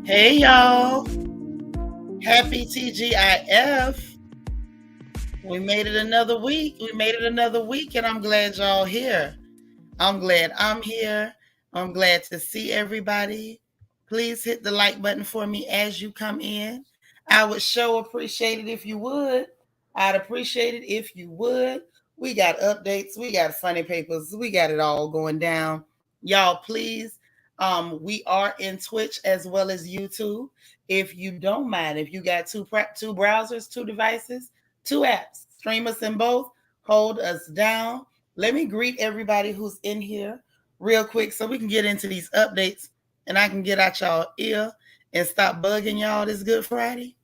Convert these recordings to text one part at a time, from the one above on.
Hey y'all, happy TGIF. We made it another week. And I'm glad y'all here. I'm glad I'm here. I'm glad to see everybody. Please hit the like button for me as you come in. I would sure appreciate it if you would. I'd appreciate it if you would. We got updates, we got funny papers, we got it all going down. Y'all, please. We are in Twitch as well as YouTube. If you don't mind, if you got two browsers, two devices, two apps, stream us in both, hold us down. Let me greet everybody who's in here real quick so we can get into these updates and I can get out y'all ear and stop bugging y'all this Good Friday.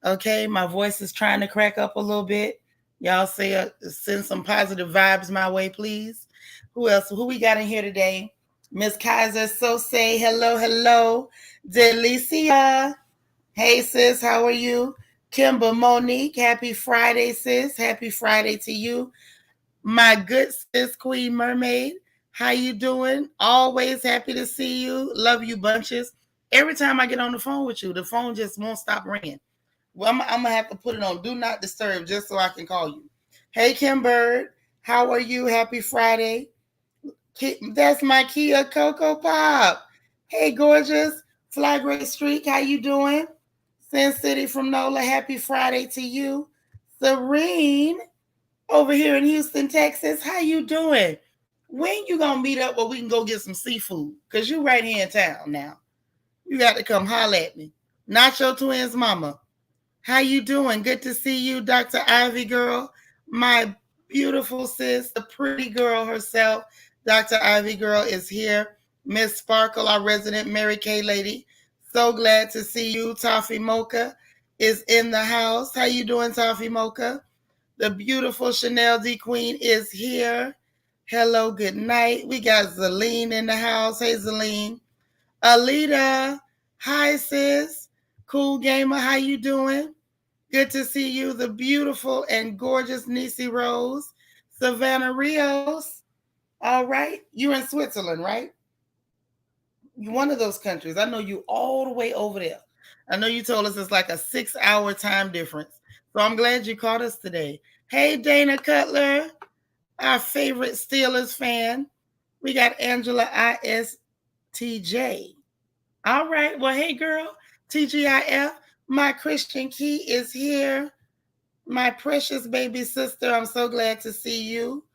Okay, my voice is trying to crack up a little bit. Y'all say send some positive vibes my way, please. Who else? Who we got in here today? Miss Kaiser, so say hello, hello. Delicia. Hey sis, how are you? Kimber Monique, happy Friday, sis. Happy Friday to you. My good sis, Queen Mermaid, how you doing? Always happy to see you. Love you bunches. Every time I get on the phone with you, the phone just won't stop ringing. Well, I'm gonna have to put it on Do Not Disturb just so I can call you. Hey, Kim Bird, how are you? Happy Friday. That's my Kia Coco Pop. Hey, gorgeous. Fly Great Streak, how you doing? Sin City from NOLA, happy Friday to you. Serene, over here in Houston, Texas. How you doing? When you gonna meet up where we can go get some seafood? Cause you right here in town now. You got to come holler at me. Not your twins, mama. How you doing? Good to see you, Dr. Ivy girl. My beautiful sis, the pretty girl herself, Dr. Ivy girl is here. Miss Sparkle, our resident Mary Kay lady. So glad to see you. Toffee Mocha is in the house. How you doing, Toffee Mocha? The beautiful Chanel D Queen is here. Hello, good night. We got Zaline in the house. Hey, Zaline. Alita. Hi, sis. Cool Gamer, how you doing? Good to see you. The beautiful and gorgeous Nisi Rose. Savannah Rios. All right. You're in Switzerland, right? You're one of those countries. I know you all the way over there. I know you told us it's like a 6-hour time difference. So I'm glad you caught us today. Hey, Dana Cutler, our favorite Steelers fan. We got Angela ISTJ. All right. Well, hey, girl, TGIF, my Christian Key is here. My precious baby sister, I'm so glad to see you.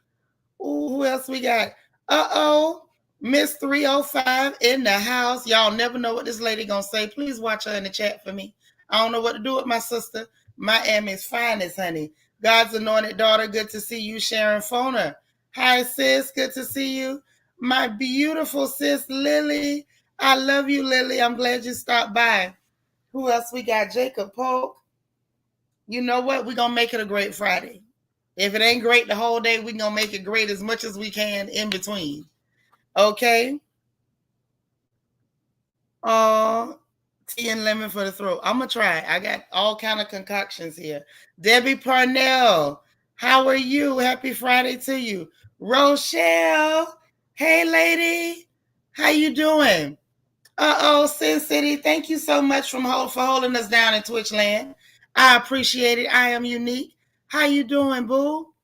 Ooh, who else we got? Uh-oh, Miss 305 in the house. Y'all never know what this lady gonna say. Please watch her in the chat for me. I don't know what to do with my sister. Miami's finest, honey. God's anointed daughter, good to see you, Sharon Foner. Hi, sis, good to see you. My beautiful sis, Lily. I love you, Lily. I'm glad you stopped by. Who else we got? Jacob Polk. You know what? We're going to make it a great Friday. If it ain't great the whole day, we're going to make it great as much as we can in between. Okay? Tea and lemon for the throat. I'm going to try. I got all kind of concoctions here. Debbie Parnell, how are you? Happy Friday to you. Rochelle, hey, lady. How you doing? Uh-oh, Sin City, thank you so much for holding us down in Twitch land. I appreciate it. I am unique. How you doing, boo?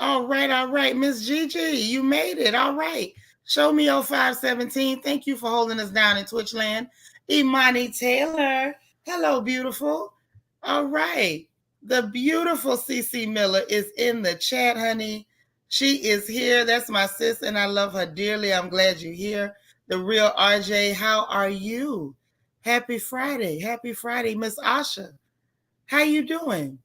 All right. Miss Gigi, you made it. All right. Show me your 517. Thank you for holding us down in Twitch land. Imani Taylor. Hello, beautiful. All right. The beautiful CC Miller is in the chat, honey. She is here. That's my sis, and I love her dearly. I'm glad you're here. The real RJ, how are you? Happy Friday. Happy Friday, Miss Asha. How you doing?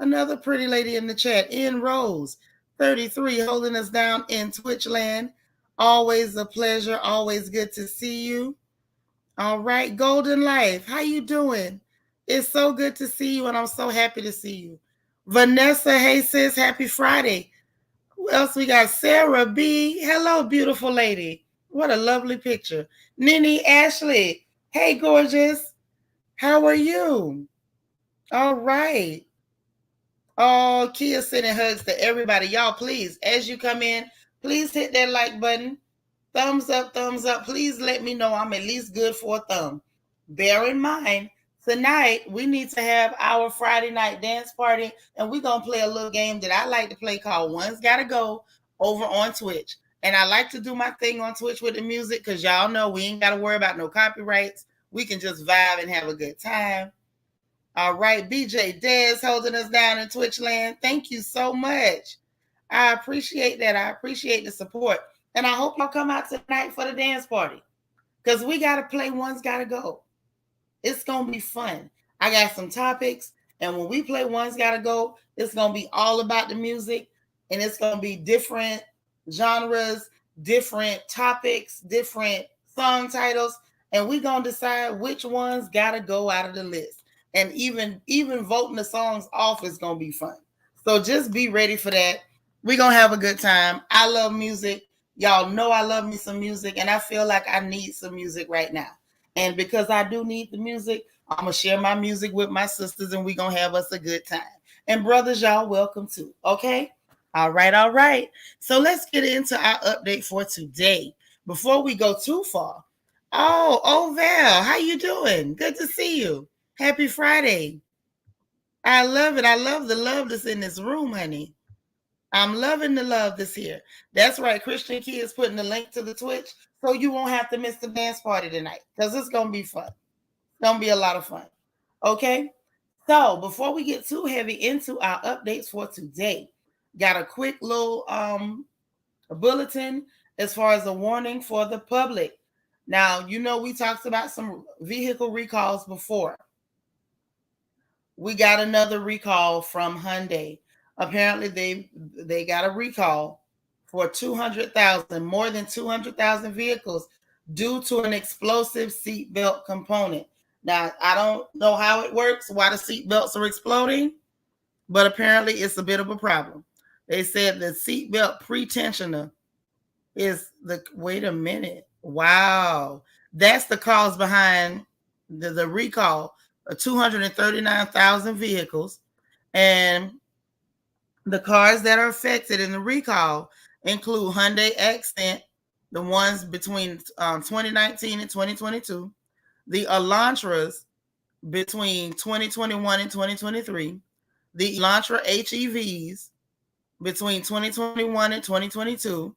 Another pretty lady in the chat, in Rose, 33, holding us down in Twitch land. Always a pleasure. Always good to see you. All right, Golden Life, how you doing? It's so good to see you, and I'm so happy to see you. Vanessa, hey sis, happy Friday. Who else we got? Sarah B. Hello, beautiful lady. What a lovely picture. Nini Ashley, hey gorgeous. How are you? All right. Oh, Kia sending hugs to everybody. Y'all, please, as you come in, please hit that like button. Thumbs up, thumbs up. Please let me know I'm at least good for a thumb. bear in mind, tonight we need to have our Friday night dance party, and we're gonna play a little game that I like to play called One's Gotta Go over on Twitch. And I like to do my thing on Twitch with the music because y'all know we ain't got to worry about no copyrights. We can just vibe and have a good time. All right, BJ Dez holding us down in Twitch land. Thank you so much. I appreciate that. I appreciate the support. And I hope y'all come out tonight for the dance party because we got to play One's Gotta Go. It's going to be fun. I got some topics, and when we play One's Gotta Go, it's going to be all about the music, and it's going to be different genres, different topics, different song titles, and we're going to decide which ones got to go out of the list. And even voting the songs off is going to be fun. So just be ready for that. We're going to have a good time. I love music. Y'all know I love me some music, and I feel like I need some music right now. And because I do need the music, I'm going to share my music with my sisters, and we're going to have us a good time. And brothers, y'all welcome too. Okay? All right, all right. So let's get into our update for today. Before we go too far. Oh, Val, how you doing? Good to see you. Happy Friday. I love it. I love the love that's in this room, honey. I'm loving the love that's here. That's right. Christian Kids putting the link to the Twitch so you won't have to miss the dance party tonight because it's going to be fun. It's going to be a lot of fun. Okay? So before we get too heavy into our updates for today, got a quick little bulletin as far as a warning for the public. Now, you know, we talked about some vehicle recalls before. We got another recall from Hyundai. Apparently, they got a recall for 200,000, more than 200,000 vehicles due to an explosive seatbelt component. Now, I don't know how it works, why the seatbelts are exploding, but apparently it's a bit of a problem. They said the seatbelt pretensioner is the, wait a minute. Wow. That's the cause behind the recall of 239,000 vehicles. And the cars that are affected in the recall include Hyundai Accent, the ones between 2019 and 2022, the Elantras between 2021 and 2023, the Elantra HEVs between 2021 and 2022.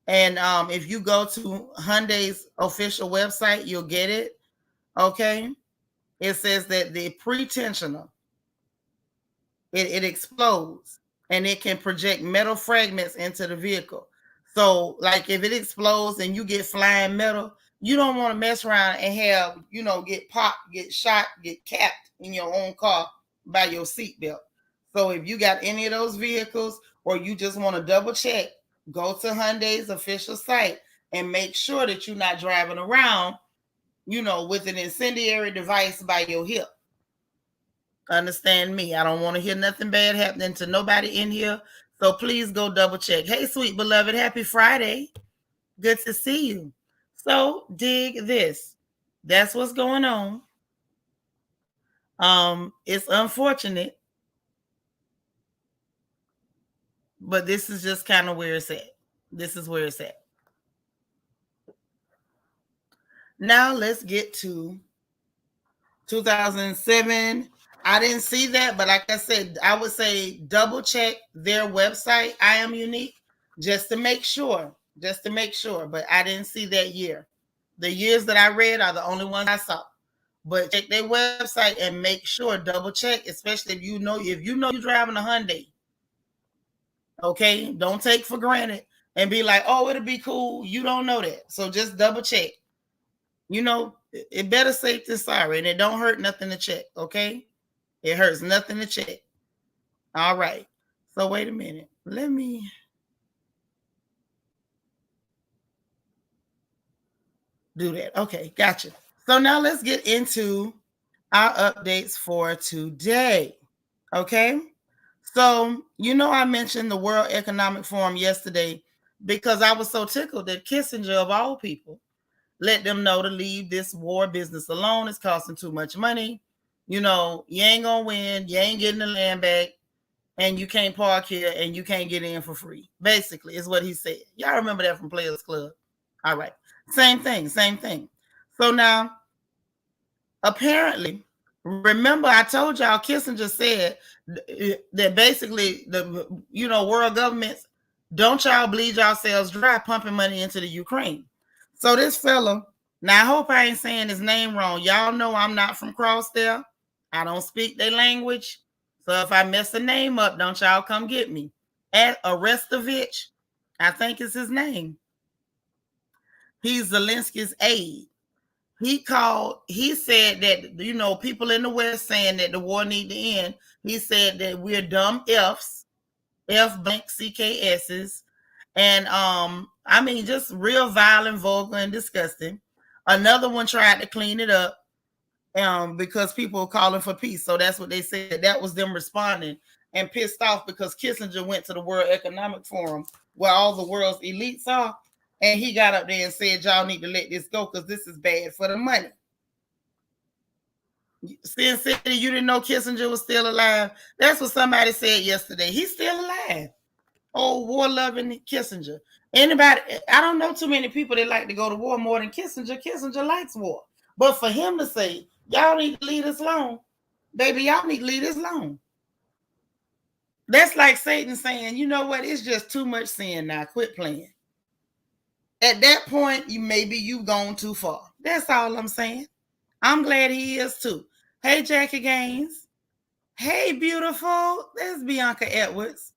And if you go to Hyundai's official website, you'll get it. Okay. It says that the pretensioner, it explodes and it can project metal fragments into the vehicle. So, like if it explodes and you get flying metal, you don't want to mess around and have, you know, get popped, get shot, get capped in your own car by your seatbelt. So, if you got any of those vehicles or you just want to double check, go to Hyundai's official site and make sure that you're not driving around, you know, with an incendiary device by your hip. Understand me. I don't want to hear nothing bad happening to nobody in here. So please go double check. Hey, sweet beloved, happy Friday. Good to see you. So dig this. That's what's going on. It's unfortunate, but this is just kind of where it's at. This is where it's at. Now let's get to 2007. I didn't see that, but like I said, I would say double check their website, I Am Unique, just to make sure. But I didn't see that year. The years that I read are the only ones I saw. But check their website and make sure, double check, especially if you know you're driving a Hyundai. Okay, don't take for granted and be like, oh, it'll be cool. You don't know that, so just double check. You know, it better safe than sorry, and it don't hurt nothing to check. Okay, it hurts nothing to check. All right. So wait a minute. Let me do that. Okay, gotcha. So now let's get into our updates for today. Okay. So, you know, I mentioned the World Economic Forum yesterday because I was so tickled that Kissinger, of all people, let them know to leave this war business alone. It's costing too much money. You know, you ain't going to win. You ain't getting the land back. And you can't park here and you can't get in for free. Basically, is what he said. Y'all remember that from Players Club. All right. Same thing. So now Apparently, remember I told y'all Kissinger said that basically the world governments, don't y'all bleed yourselves dry pumping money into the Ukraine. So this fella, now I hope I ain't saying his name wrong. Y'all know I'm not from cross there. I don't speak their language. So if I mess the name up, don't y'all come get me. At Arestovich, I think is his name. He's Zelensky's aide. He said that people in the West saying that the war need to end. He said that we're dumb F's, F blank CKS's, and I mean just real violent, vulgar, and disgusting. Another one tried to clean it up because people were calling for peace. So that's what they said. That was them responding and pissed off because Kissinger went to the World Economic Forum where all the world's elites are. And he got up there and said, y'all need to let this go because this is bad for the money. Sin City, you didn't know Kissinger was still alive? That's what somebody said yesterday. He's still alive. Oh, war-loving Kissinger. Anybody, I don't know too many people that like to go to war more than Kissinger. Kissinger likes war. But for him to say, y'all need to leave us alone, baby, y'all need to leave us alone. That's like Satan saying, you know what, it's just too much sin now. Quit playing. At that point, maybe you've gone too far. That's all I'm saying. I'm glad he is too. Hey, Jackie Gaines. Hey, beautiful. There's Bianca Edwards.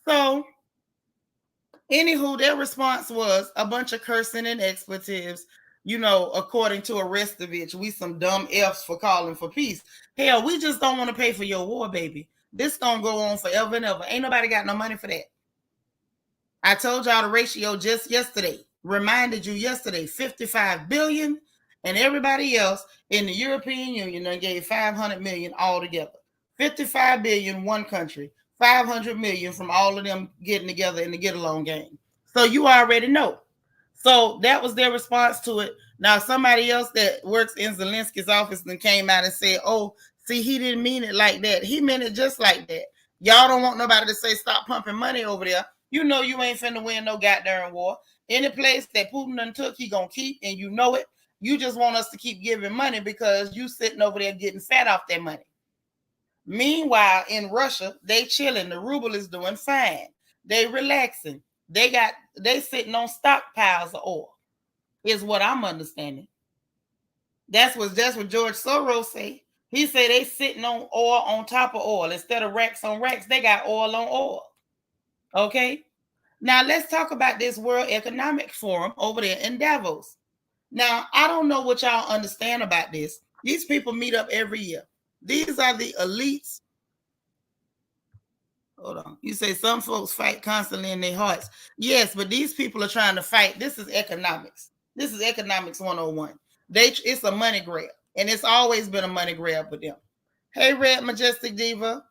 So, anywho, their response was a bunch of cursing and expletives. According to Arestovich, we some dumb F's for calling for peace. Hell, we just don't want to pay for your war, baby. This gonna go on forever and ever. Ain't nobody got no money for that. I told y'all the ratio just yesterday. Reminded you yesterday, 55 billion, and everybody else in the European Union gave 500 million altogether. 55 billion, one country, 500 million from all of them getting together in the get along game. So you already know. So that was their response to it. Now, somebody else that works in Zelensky's office then came out and said, oh, see, he didn't mean it like that. He meant it just like that. Y'all don't want nobody to say stop pumping money over there. You know you ain't finna win no goddamn war. Any place that Putin done took, he gonna keep, and you know it. You just want us to keep giving money because you sitting over there getting fat off that money. Meanwhile, in Russia, they chilling. The ruble is doing fine. They relaxing. They sitting on stockpiles of oil, is what I'm understanding. That's what George Soros say. He say they sitting on oil on top of oil. Instead of racks on racks, they got oil on oil. Okay? Now let's talk about this World Economic Forum over there in Davos. Now, I don't know what y'all understand about this. These people meet up every year. These are the elites. Hold on. You say some folks fight constantly in their hearts. Yes, but these people are trying to fight. This is economics. This is economics 101. It's a money grab, and it's always been a money grab with them. Hey, Red Majestic Diva.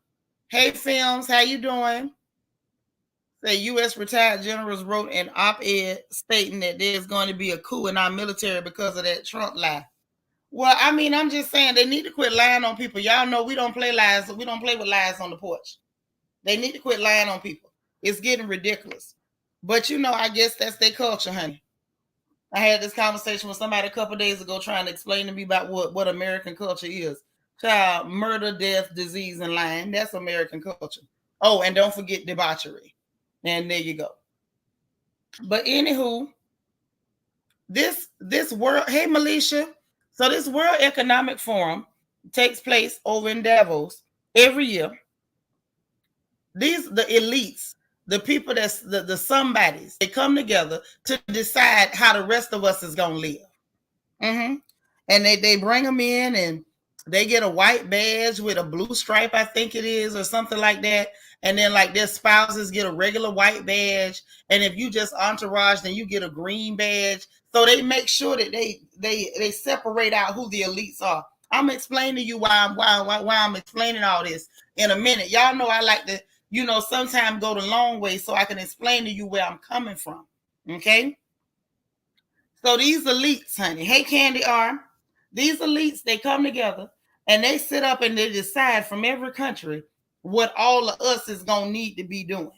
Hey, Films. How you doing? Say U.S. retired generals wrote an op-ed stating that there's going to be a coup in our military because of that Trump lie. Well, I mean, I'm just saying they need to quit lying on people. Y'all know we don't play lies. We don't play with lies on the porch. They need to quit lying on people. It's getting ridiculous. But I guess that's their culture, honey. I had this conversation with somebody a couple days ago trying to explain to me about what American culture is. Child, murder, death, disease, and lying. That's American culture. Oh, and don't forget debauchery. And there you go. But anywho, this world, hey Militia. So this World Economic Forum takes place over in Davos every year. These the elites, the people that's the somebodies, they come together to decide how the rest of us is gonna live. Mm-hmm. And they bring them in and they get a white badge with a blue stripe, I think it is, or something like that. And then like their spouses get a regular white badge. And if you just entourage, then you get a green badge. So they make sure that they separate out who the elites are. I'm explaining to you why I'm explaining all this in a minute. Y'all know I like to, sometimes go the long way so I can explain to you where I'm coming from. Okay? So these elites, honey, hey Candy R, these elites, they come together and they sit up and they decide from every country what all of us is going to need to be doing.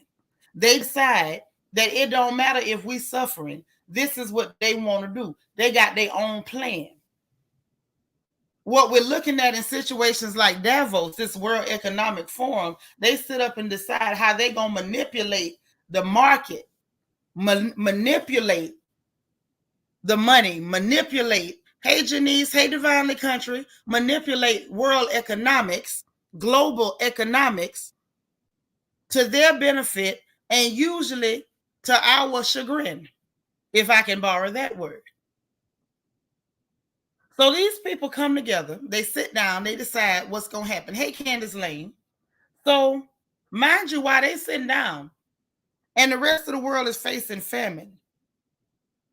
They decide that it don't matter if we suffering. This is what they want to do. They got their own plan. what we're looking at in situations like Davos, this World Economic Forum, they sit up and decide how they're going to manipulate the market, manipulate the money, manipulate, hey Janice, hey Divinely Country, manipulate world economics, global economics to their benefit, and usually to our chagrin, if I can borrow that word. So these people come together, they sit down, they decide what's going to happen. Hey, Candace Lane. So, mind you, while they sitting down and the rest of the world is facing famine,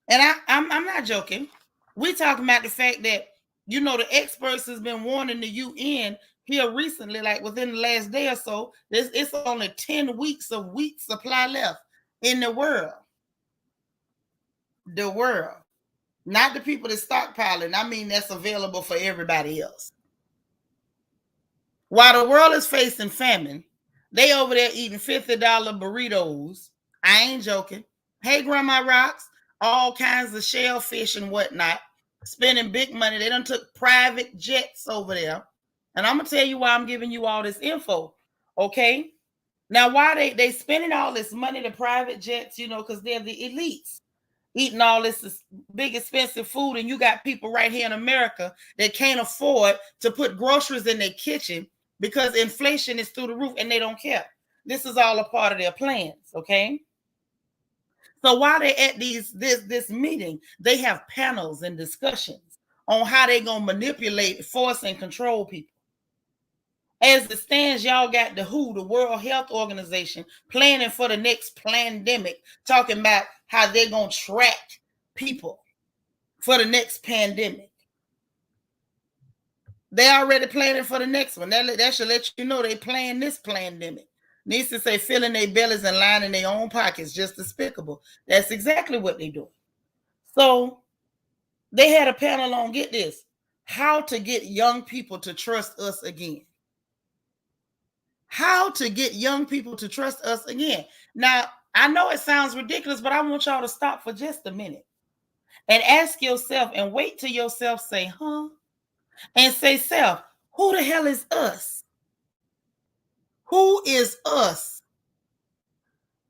and I'm not joking. We talking about the fact that, you know, the experts has been warning the UN here recently, like within the last day or so, it's only 10 weeks of wheat supply left in the world. The world. Not the people that stockpiling. I mean, that's available for everybody else. While the world is facing famine, they over there eating $50 burritos. I ain't joking. Hey, Grandma Rocks, all kinds of shellfish and whatnot, spending big money. They done took private jets over there. And I'm gonna tell you why I'm giving you all this info. Okay. Now, why they spending all this money to private jets, you know, because they're the elites eating all this big expensive food, and you got people right here in America that can't afford to put groceries in their kitchen because inflation is through the roof and they don't care. This is all a part of their plans, okay? So while they're at this meeting, they have panels and discussions on how they're gonna manipulate, force, and control people. As it stands, y'all got the WHO, the World Health Organization, planning for the next pandemic, talking about how they're going to track people for the next pandemic. They already planning for the next one. That should let you know they plan this pandemic. Needs to say filling their bellies and lining their own pockets. Just despicable. That's exactly what they're doing. So they had a panel on, get this, how to get young people to trust us again. How to get young people to trust us again. Now, I know it sounds ridiculous, but I want y'all to stop for just a minute and ask yourself and wait till yourself say, huh? And say, self, who the hell is us? Who is us?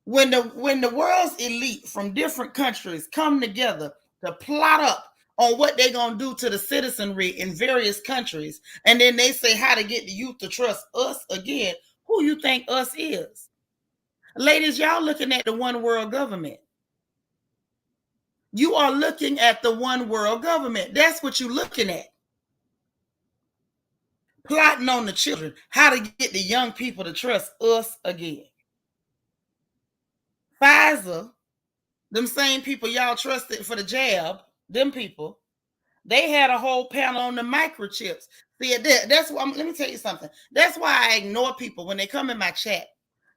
When the world's elite from different countries come together to plot up on what they're going to do to the citizenry in various countries, and then they say how to get the youth to trust us again, who you think us is? Ladies, y'all looking at the one world government. You are looking at the one world government. That's what you're looking at. Plotting on the children, how to get the young people to trust us again. Pfizer, them same people y'all trusted for the jab, them people, they had a whole panel on the microchips. See, that's why, let me tell you something. That's why I ignore people when they come in my chat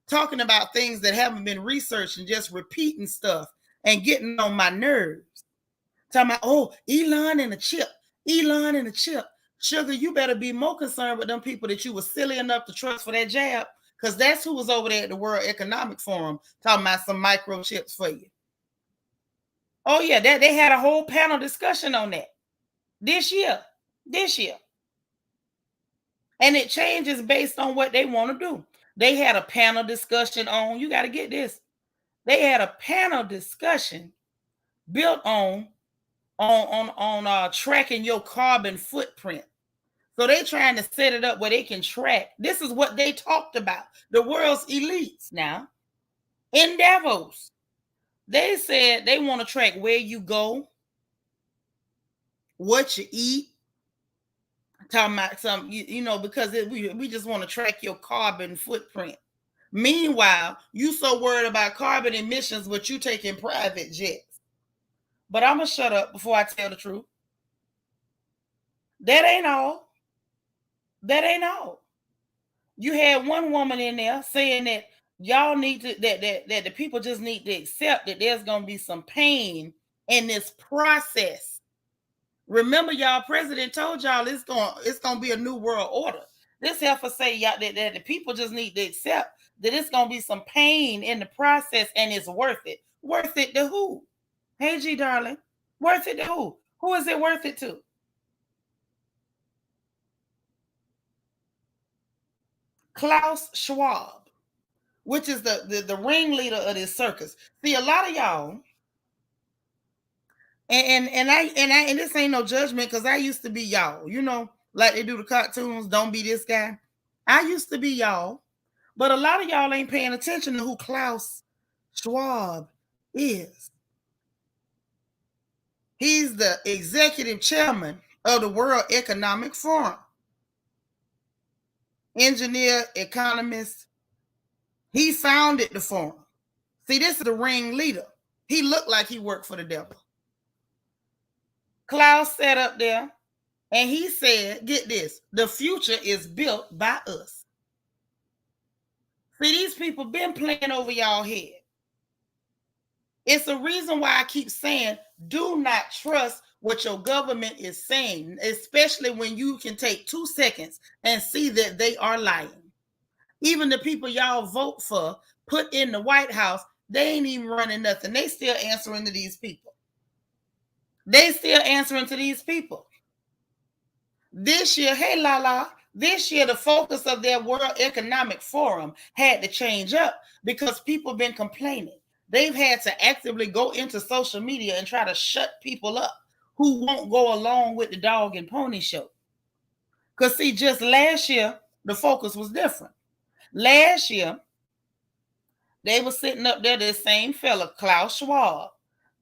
talking about things that haven't been researched and just repeating stuff and getting on my nerves. Talking about, oh, Elon and a chip. Elon and a chip. Sugar, you better be more concerned with them people that you were silly enough to trust for that jab, because that's who was over there at the World Economic Forum talking about some microchips for you. Oh, yeah, they had a whole panel discussion on that this year. And it changes based on what they want to do. They had a panel discussion on, you got to get this. They had a panel discussion built on tracking your carbon footprint. So they trying to set it up where they can track. This is what they talked about. The world's elites now in Davos. They said they want to track where you go, what you eat. Talking about some, you know, because we just want to track your carbon footprint. Meanwhile, you so worried about carbon emissions, but you taking private jets. But I'm going to shut up before I tell the truth. That ain't all. That ain't all. You had one woman in there saying that y'all need to, that the people just need to accept that there's going to be some pain in this process. Remember, y'all, President told y'all it's going to be a new world order. This heifer say y'all that the people just need to accept that it's going to be some pain in the process, and it's worth it. Worth it to who? Hey, G, darling. Worth it to who? Who is it worth it to? Klaus Schwab, which is the ringleader of this circus. See, a lot of y'all, and this ain't no judgment because I used to be y'all, like they do the cartoons, don't be this guy. I used to be y'all, but a lot of y'all ain't paying attention to who Klaus Schwab is. He's the executive chairman of the World Economic Forum. Engineer, economist. He founded the forum. See, this is the ringleader. He looked like he worked for the devil. Klaus sat up there and he said, get this, the future is built by us. See, these people been playing over y'all head. It's the reason why I keep saying, do not trust what your government is saying, especially when you can take 2 seconds and see that they are lying. Even the people y'all vote for, put in the White House, they ain't even running nothing. They still answering to these people. This year, hey Lala, this year the focus of their World Economic Forum had to change up because people been complaining. They've had to actively go into social media and try to shut people up who won't go along with the dog and pony show. Because see, just last year, the focus was different. Last year, they were sitting up there, this same fella, Klaus Schwab,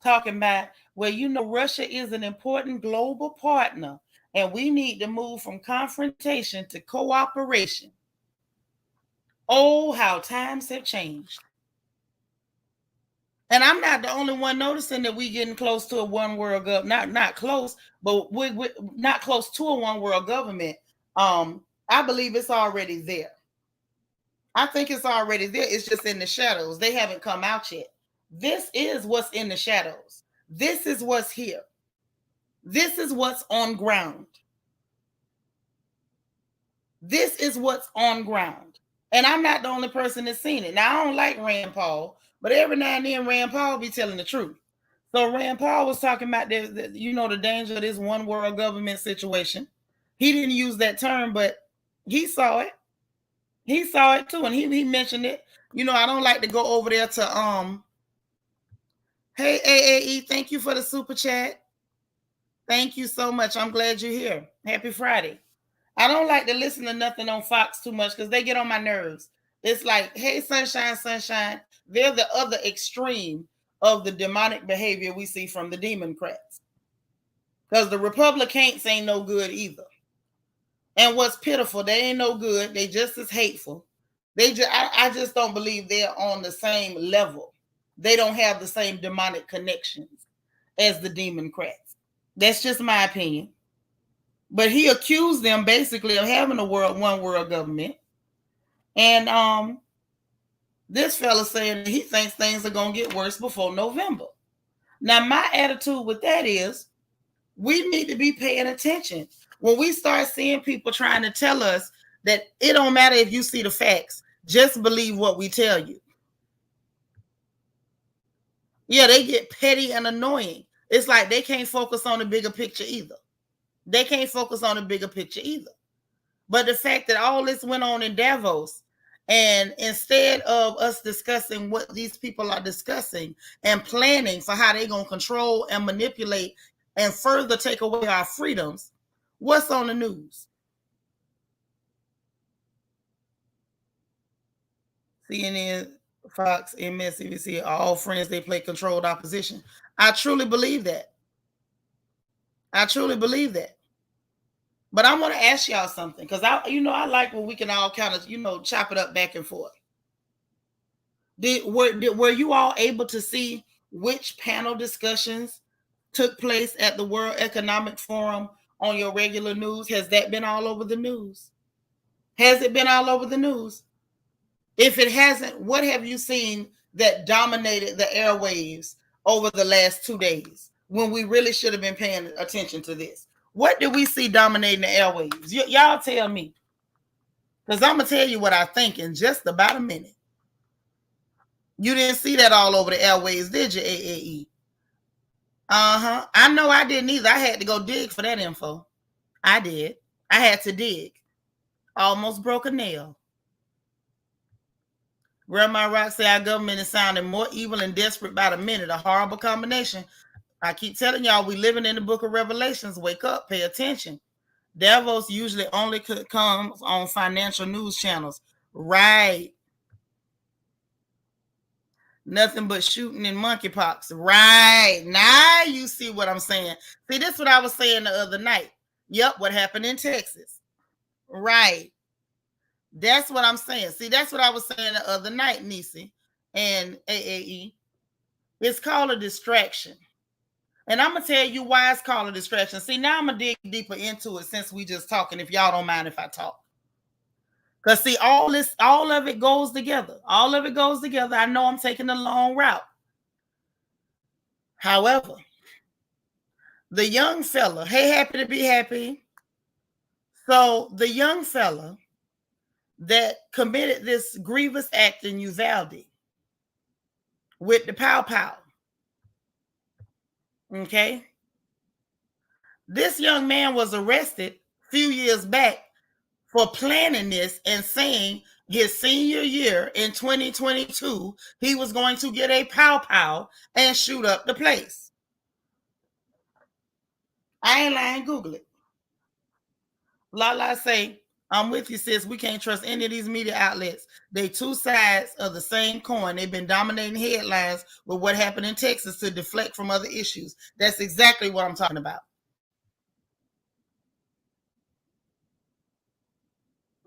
talking about, well, Russia is an important global partner, and we need to move from confrontation to cooperation. Oh, how times have changed. And I'm not the only one noticing that we're getting close to a one world government. Not close, but we're not close to a one world government. I believe it's already there. I think it's already there. It's just in the shadows. They haven't come out yet. This is what's in the shadows. This is what's here. This is what's on ground. This is what's on ground. And I'm not the only person that's seen it. Now, I don't like Rand Paul, but every now and then Rand Paul be telling the truth. So Rand Paul was talking about the danger of this one world government situation. He didn't use that term, but he saw it. He saw it too, and he mentioned it. I don't like to go over there to Hey AAE, thank you for the super chat. Thank you so much. I'm glad you're here. Happy Friday. I don't like to listen to nothing on Fox too much because they get on my nerves. It's like, hey, sunshine, sunshine. They're the other extreme of the demonic behavior we see from the Democrats. Because the Republicans ain't no good either. And what's pitiful, they ain't no good. They just as hateful. I just don't believe they're on the same level. They don't have the same demonic connections as the Democrats. That's just my opinion. But he accused them basically of having one world government. And this fella saying he thinks things are going to get worse before November. Now, my attitude with that is we need to be paying attention. When we start seeing people trying to tell us that it don't matter if you see the facts, just believe what we tell you. Yeah, they get petty and annoying. It's like they can't focus on the bigger picture either. But the fact that all this went on in Davos, and instead of us discussing what these people are discussing and planning for how they're going to control and manipulate and further take away our freedoms, what's on the news? CNN, Fox, MSNBC are all friends. They play controlled opposition. I truly believe that. But I want to ask y'all something because I like when we can all kind of chop it up back and forth. Were you all able to see which panel discussions took place at the World Economic Forum on your regular news? Has that been all over the news? Has it been all over the news? If it hasn't, what have you seen that dominated the airwaves over the last 2 days when we really should have been paying attention to this? What did we see dominating the airwaves? Y'all tell me. Because I'm going to tell you what I think in just about a minute. You didn't see that all over the airwaves, did you, AAE? I know I didn't either. I had to go dig for that info. I did. I had to dig. Almost broke a nail. Grandma Rock say our government is sounding more evil and desperate by the minute. A horrible combination. I keep telling y'all, we living in the book of Revelations. Wake up, pay attention. Davos usually only comes on financial news channels. Right. Nothing but shooting and monkeypox. Right. Now you see what I'm saying. See, this is what I was saying the other night. Yep, what happened in Texas. Right. That's what I'm saying. See, that's what I was saying the other night, Nisi and AAE. It's called a distraction. And I'm going to tell you why it's called a distraction. See, now I'm going to dig deeper into it since we just talking, if y'all don't mind if I talk. Because see, all of it goes together. All of it goes together. I know I'm taking the long route. However, the young fella, hey, happy to be happy. So the young fella that committed this grievous act in Uvalde with the pow pow. Okay. This young man was arrested a few years back for planning this and saying his senior year in 2022, he was going to get a pow pow and shoot up the place. I ain't lying, Google it. Lala say, I'm with you, sis. We can't trust any of these media outlets. They two sides of the same coin. They've been dominating headlines with what happened in Texas to deflect from other issues. That's exactly what I'm talking about.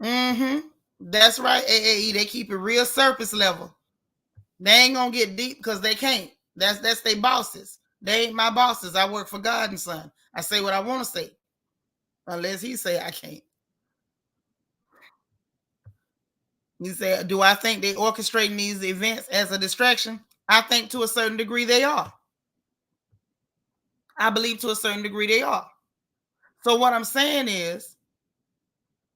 Mm-hmm. That's right, AAE. They keep it real surface level. They ain't gonna get deep because they can't. That's their bosses. They ain't my bosses. I work for God and Son. I say what I want to say, unless he say I can't. You say, do I think they orchestrating these events as a distraction? I think to a certain degree they are. I believe to a certain degree they are. So what I'm saying is,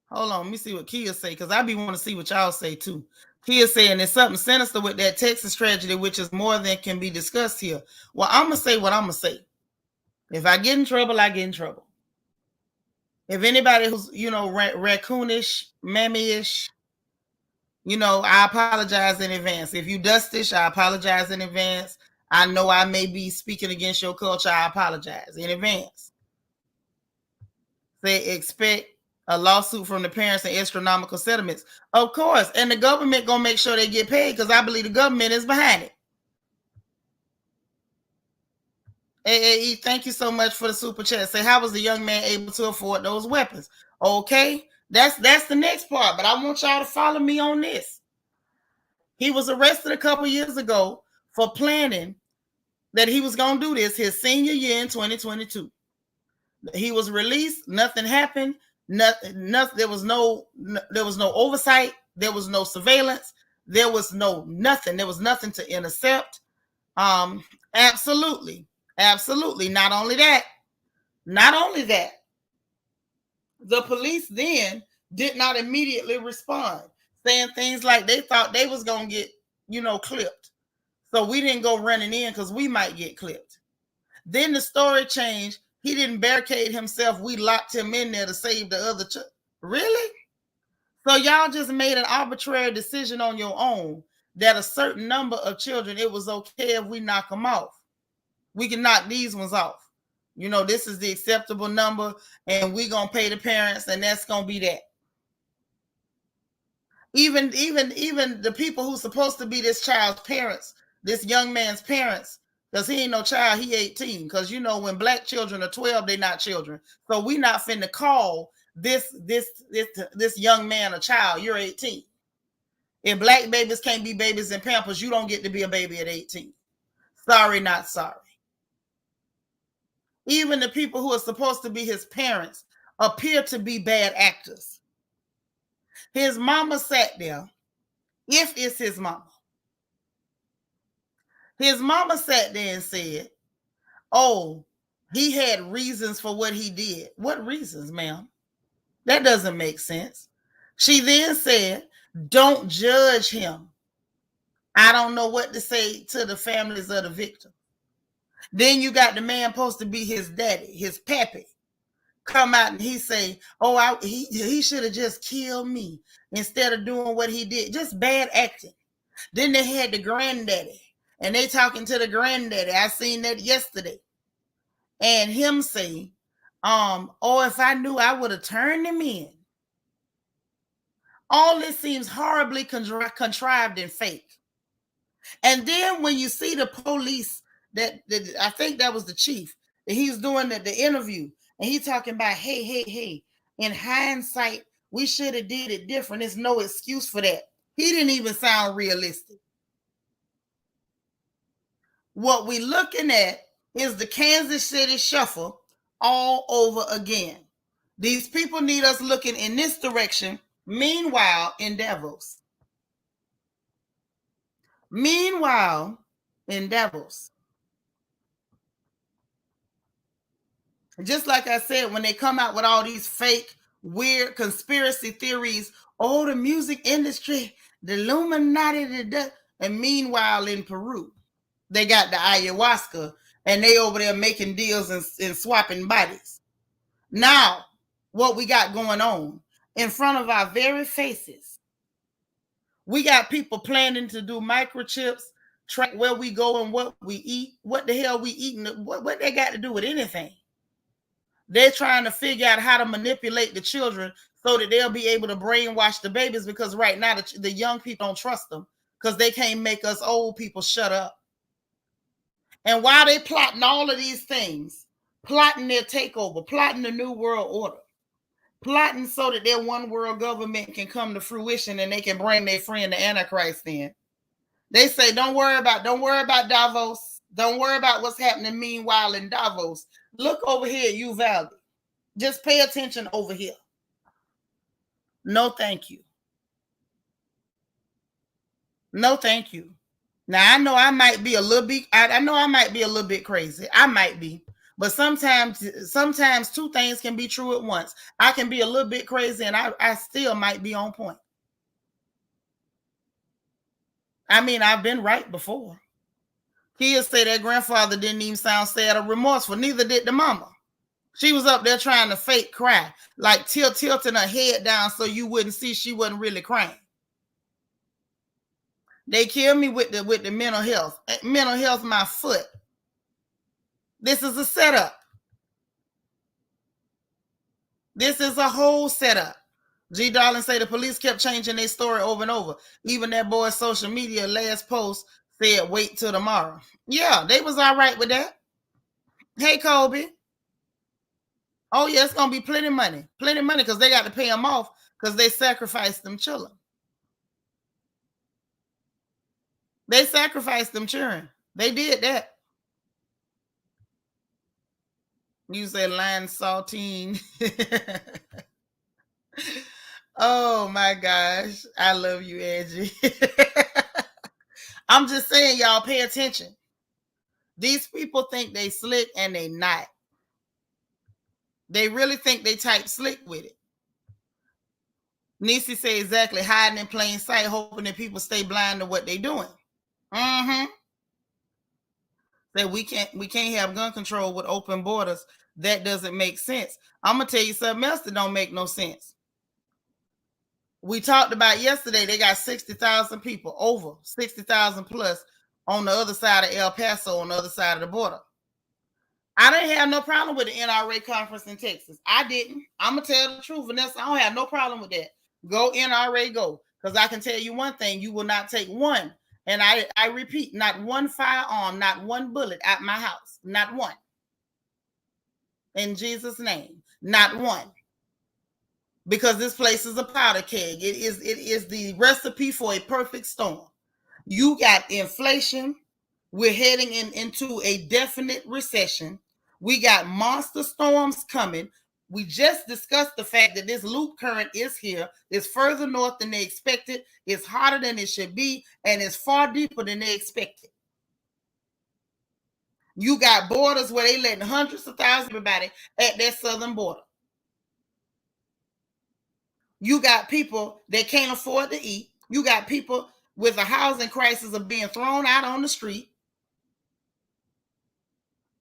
hold on, let me see what Kia say, because I be want to see what y'all say too. Kia saying there's something sinister with that Texas tragedy, which is more than can be discussed here. Well, I'm gonna say what I'm gonna say. If I get in trouble, I get in trouble. If anybody who's raccoonish, mammy-ish, I apologize in advance. If you dustish, I apologize in advance. I know I may be speaking against your culture. I apologize in advance. They expect a lawsuit from the parents and astronomical settlements. Of course. And the government going to make sure they get paid because I believe the government is behind it. AAE, thank you so much for the super chat. Say, how was the young man able to afford those weapons? Okay. That's the next part. But I want y'all to follow me on this. He was arrested a couple years ago for planning that he was going to do this his senior year in 2022. He was released. Nothing happened. Nothing. There was no oversight. There was no surveillance. There was nothing. There was nothing to intercept. Absolutely. Not only that, the police then did not immediately respond, saying things like they thought they was going to get, clipped. So we didn't go running in because we might get clipped. Then the story changed. He didn't barricade himself. We locked him in there to save the other. Really? So y'all just made an arbitrary decision on your own that a certain number of children, it was okay if we knock them off. We can knock these ones off. This is the acceptable number, and we're going to pay the parents, and that's going to be that. Even the people who's supposed to be this child's parents, this young man's parents, because he ain't no child, he 18. Because when black children are 12, they're not children. So we not finna call this young man a child. You're 18. If black babies can't be babies in Pampers, you don't get to be a baby at 18. Sorry, not sorry. Even the people who are supposed to be his parents appear to be bad actors. His mama sat there, if it's his mama. His mama sat there and said, oh, he had reasons for what he did. What reasons, ma'am? That doesn't make sense. She then said, don't judge him. I don't know what to say to the families of the victim. Then you got the man supposed to be his daddy, his pappy, come out and he say, he should have just killed me instead of doing what he did. Just bad acting. Then they had the granddaddy, and they talking to the granddaddy. I seen that yesterday, and him say, "Oh, if I knew, I would have turned him in." All this seems horribly contrived and fake. And then when you see the police, that I think that was the chief, that he was doing the interview, and he talking about, hey, hey, hey, in hindsight, we should have did it different. There's no excuse for that. He didn't even sound realistic. What we looking at is the Kansas City shuffle all over again. These people need us looking in this direction. Meanwhile, in Davos. Meanwhile, in Davos. Just like I said, when they come out with all these fake, weird conspiracy theories, oh, the music industry, the Illuminati, and meanwhile in Peru, they got the ayahuasca and they over there making deals and swapping bodies. Now, what we got going on in front of our very faces, we got people planning to do microchips, track where we go and what we eat. What the hell we eating? What they got to do with anything? They're trying to figure out how to manipulate the children so that they'll be able to brainwash the babies, because right now the young people don't trust them because they can't make us old people shut up. And while they plotting all of these things, plotting their takeover, plotting the new world order, plotting so that their one world government can come to fruition and they can bring their friend the Antichrist in. They say, don't worry about Davos. Don't worry about what's happening meanwhile in Davos. Look over here, Uvalde. Just pay attention over here. No, thank you. No, thank you. Now I know I might be a little bit. I know I might be a little bit crazy. I might be, but sometimes two things can be true at once. I can be a little bit crazy, and I still might be on point. I mean, I've been right before. Kids say their grandfather didn't even sound sad or remorseful. Neither did the mama. She was up there trying to fake cry, like tilting her head down so you wouldn't see she wasn't really crying. They killed me with the mental health. Mental health, my foot. This is a setup. This is a whole setup. G. Darling say the police kept changing their story over and over. Even that boy's social media last post said, wait till tomorrow. Yeah, they was all right with that. Hey, Kobe. Oh, yeah, it's going to be plenty of money. Plenty of money because they got to pay them off because they sacrificed them children. They sacrificed them children. They did that. You say line saltine. Oh, my gosh. I love you, Angie. I'm just saying, y'all, pay attention. These people think they slick and they not. They really think they type slick with it. Nisi say exactly, hiding in plain sight, hoping that people stay blind to what they're doing. Mm-hmm. That we can't have gun control with open borders. That doesn't make sense. I'm gonna tell you something else that don't make no sense. We talked about yesterday, they got 60,000 people, over 60,000 plus on the other side of El Paso, on the other side of the border. I didn't have no problem with the NRA conference in Texas. I didn't. I'm going to tell the truth, Vanessa. I don't have no problem with that. Go NRA, go. Because I can tell you one thing, you will not take one. And I repeat, not one firearm, not one bullet at my house. Not one. In Jesus' name. Not one. Because this place is a powder keg. It is the recipe for a perfect storm. You got inflation. We're heading into a definite recession. We got monster storms coming. We just discussed the fact that this loop current is here. It's further north than they expected. It's hotter than it should be. And it's far deeper than they expected. You got borders where they letting hundreds of thousands of everybody at that southern border. You got people that can't afford to eat. You got people with a housing crisis of being thrown out on the street.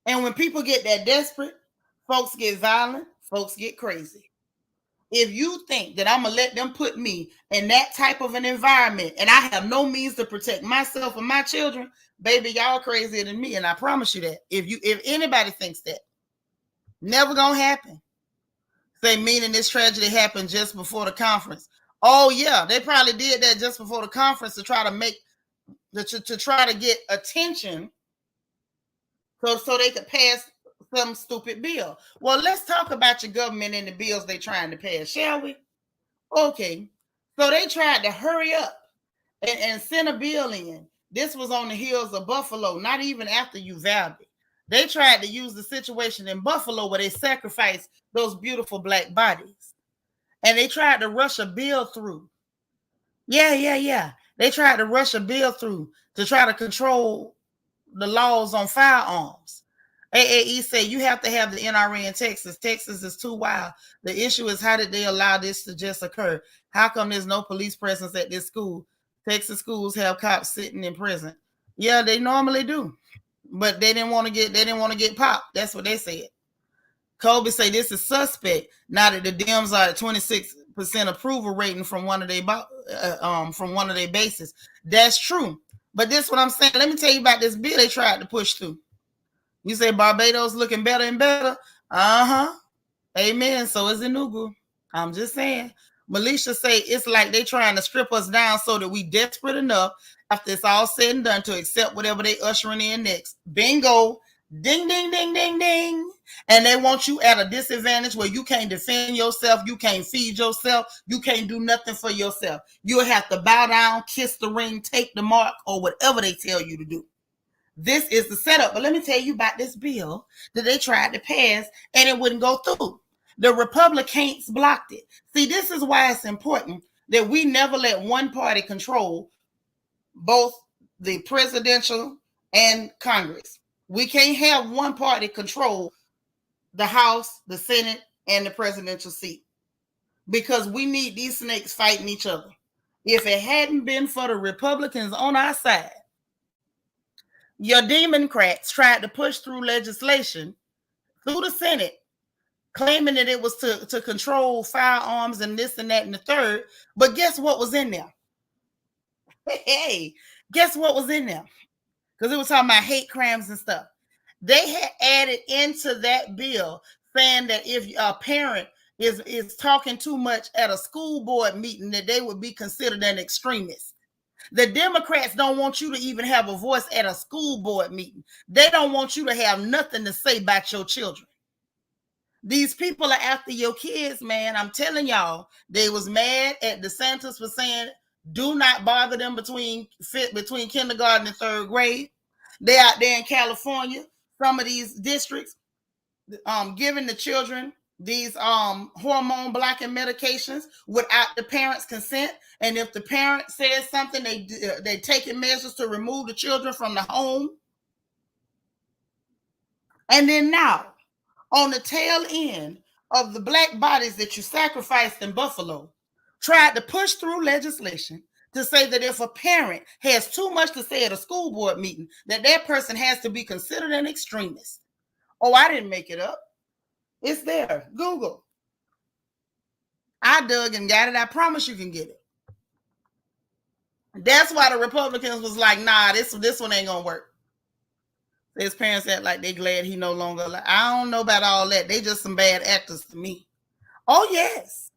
And when people get that desperate, folks get violent, folks get crazy. If you think that I'm gonna let them put me in that type of an environment and I have no means to protect myself and my children, baby, y'all crazier than me. And I promise you that. If anybody thinks that, never gonna happen. Say meaning this tragedy happened just before the conference. Oh yeah, they probably did that just before the conference to try to make to try to get attention so they could pass some stupid bill. Well, let's talk about your government and the bills they trying to pass, shall we? Okay. So they tried to hurry up and send a bill in. This was on the hills of Buffalo, not even after Uvalde. They tried to use the situation in Buffalo where they sacrificed those beautiful black bodies. And they tried to rush a bill through. Yeah. They tried to rush a bill through to try to control the laws on firearms. AAE said you have to have the NRA in Texas. Texas is too wild. The issue is how did they allow this to just occur? How come there's no police presence at this school? Texas schools have cops sitting in prison. Yeah, they normally do, but they didn't want to get popped. That's what they said. Kobe say this is suspect. Now that the Dems are at 26% approval rating from one of their bases. That's true. But this is what I'm saying. Let me tell you about this bill they tried to push through. You say Barbados looking better and better. Uh-huh. Amen. So is Enugu. I'm just saying. Militia say it's like they trying to strip us down so that we desperate enough after it's all said and done to accept whatever they ushering in next. Bingo. Ding, ding, ding, ding, ding. And they want you at a disadvantage where you can't defend yourself. You can't feed yourself. You can't do nothing for yourself. You'll have to bow down, kiss the ring, take the mark, or whatever they tell you to do. This is the setup. But let me tell you about this bill that they tried to pass and it wouldn't go through. The Republicans blocked it. See, this is why it's important that we never let one party control both the presidential and Congress. We can't have one party control the House, the Senate, and the presidential seat because we need these snakes fighting each other. If it hadn't been for the Republicans on our side, your Democrats tried to push through legislation through the Senate, claiming that it was to control firearms and this and that and the third. But guess what was in there? Hey, guess what was in there? Because it was talking about hate crimes and stuff. They had added into that bill saying that if a parent is talking too much at a school board meeting, that they would be considered an extremist. The Democrats don't want you to even have a voice at a school board meeting. They don't want you to have nothing to say about your children. These people are after your kids, man. I'm telling y'all, they was mad at DeSantis for saying, do not bother them between kindergarten and third grade. They out there in California, some of these districts, giving the children these hormone blocking medications without the parents' consent. And if the parent says something, they taking measures to remove the children from the home. And then now, on the tail end of the black bodies that you sacrificed in Buffalo, tried to push through legislation to say that if a parent has too much to say at a school board meeting, that person has to be considered an extremist. Oh, I didn't make it up. It's there. Google. I dug and got it. I promise you can get it. That's why the Republicans was like, nah, this one ain't gonna work. His parents act like they glad he no longer alive. I don't know about all that. They just some bad actors to me. Oh yes.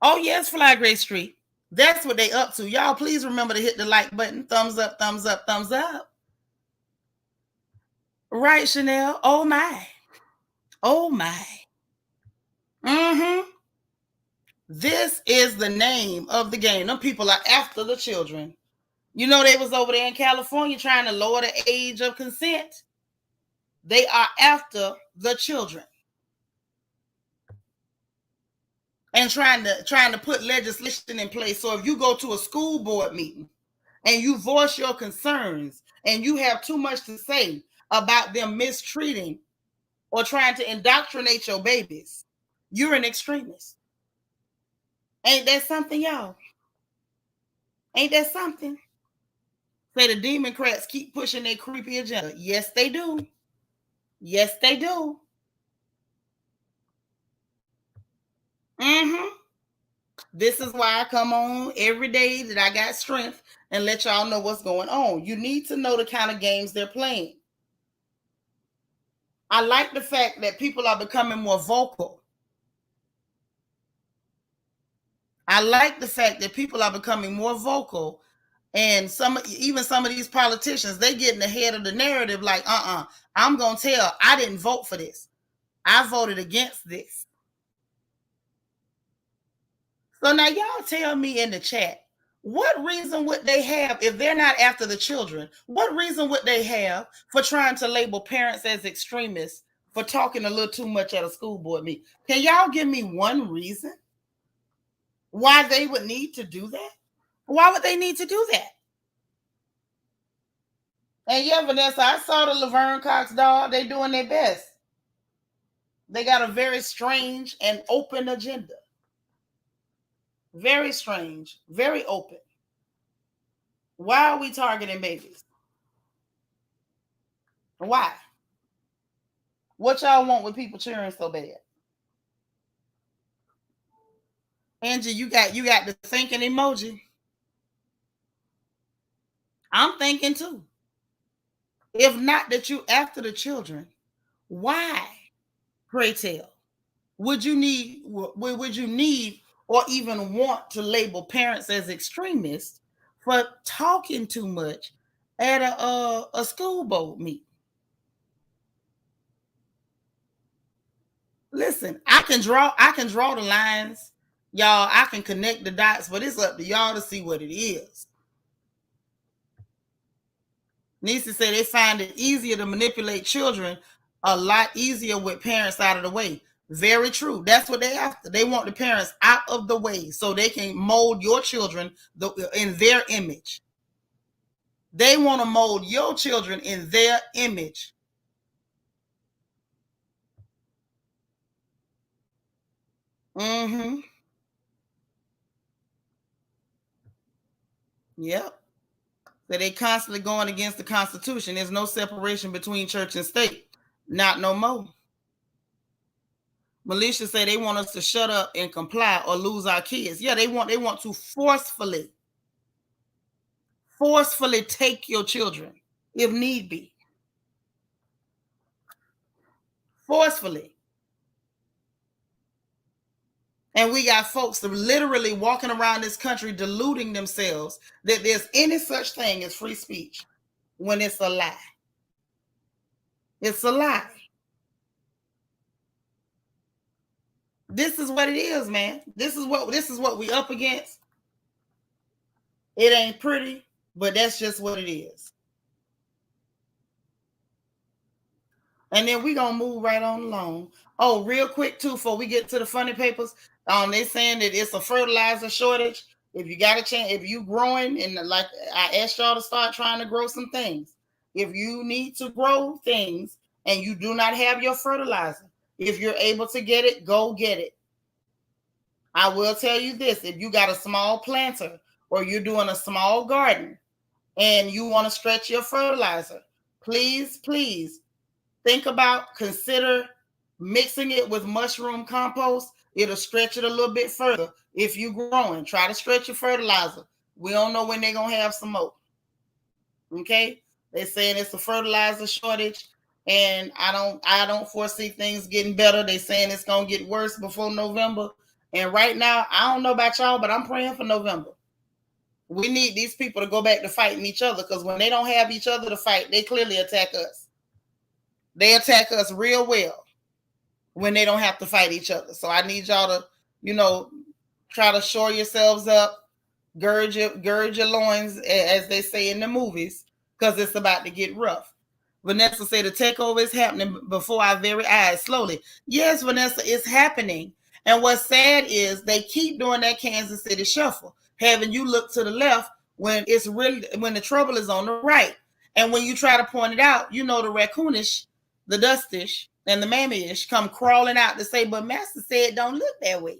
Oh yes, Fly Gray Street. That's what they up to. Y'all please remember to hit the like button. Thumbs up, thumbs up, thumbs up. Right, Chanel. Oh my. Oh my. Mm-hmm. This is the name of the game. Them people are after the children. You know, they was over there in California trying to lower the age of consent. They are after the children. And trying to put legislation in place. So if you go to a school board meeting and you voice your concerns and you have too much to say about them mistreating or trying to indoctrinate your babies, you're an extremist. Ain't that something, y'all? Ain't that something? Say the Democrats keep pushing their creepy agenda. Yes, they do. Yes, they do. Mm-hmm. This is why I come on every day that I got strength and let y'all know what's going on. You need to know the kind of games they're playing. I like the fact that people are becoming more vocal. I like the fact that people are becoming more vocal, and some of these politicians, they getting ahead of the narrative like, I'm gonna tell I didn't vote for this. I voted against this. So now y'all tell me in the chat, what reason would they have if they're not after the children? What reason would they have for trying to label parents as extremists for talking a little too much at a school board meeting? Can y'all give me one reason why they would need to do that? Why would they need to do that? And yeah, Vanessa, I saw the Laverne Cox dog. They doing their best. They got a very strange and open agenda. Very strange, very open. Why are we targeting babies? Why? What y'all want with people cheering so bad? Angie, you got the thinking emoji. I'm thinking too. If not that you after the children, why? Pray tell. Would you need or even want to label parents as extremists for talking too much at a school board meeting? Listen, I can draw the lines, y'all. I can connect the dots, but it's up to y'all to see what it is. Nisa said they find it easier to manipulate children, a lot easier with parents out of the way. Very true. That's what they after. They want the parents out of the way so they can mold your children in their image. They want to mold your children in their image. Mm-hmm. Yep. So they constantly going against the Constitution. There's no separation between church and state. Not no more. Militia say they want us to shut up and comply or lose our kids. Yeah, they want to forcefully take your children if need be. Forcefully. And we got folks that are literally walking around this country deluding themselves that there's any such thing as free speech when it's a lie. It's a lie. This is what it is, man. This is what we up against. It ain't pretty, but that's just what it is. And then we gonna move right on along. Oh, real quick too, before we get to the funny papers, they saying that it's a fertilizer shortage. If you got a chance, if you growing, and like I asked y'all to start trying to grow some things. If you need to grow things and you do not have your fertilizer, if you're able to get it, go get it. I will tell you this: if you got a small planter or you're doing a small garden and you want to stretch your fertilizer, please consider mixing it with mushroom compost. It'll stretch it a little bit further. If you're growing, try to stretch your fertilizer. We don't know when they're gonna have some more. Okay, they're saying it's a fertilizer shortage, and I don't foresee things getting better. They're saying it's gonna get worse before November. And right now, I don't know about y'all, but I'm praying for November. We need these people to go back to fighting each other, because when they don't have each other to fight, they clearly attack us. They attack us real well when they don't have to fight each other. So I need y'all to, try to shore yourselves up, gird your loins, as they say in the movies, because it's about to get rough. Vanessa said the takeover is happening before our very eyes, slowly. Yes, Vanessa, it's happening. And what's sad is they keep doing that Kansas City shuffle, having you look to the left when the trouble is on the right. And when you try to point it out, the raccoonish, the dustish, and the mammy-ish come crawling out to say, but Master said don't look that way.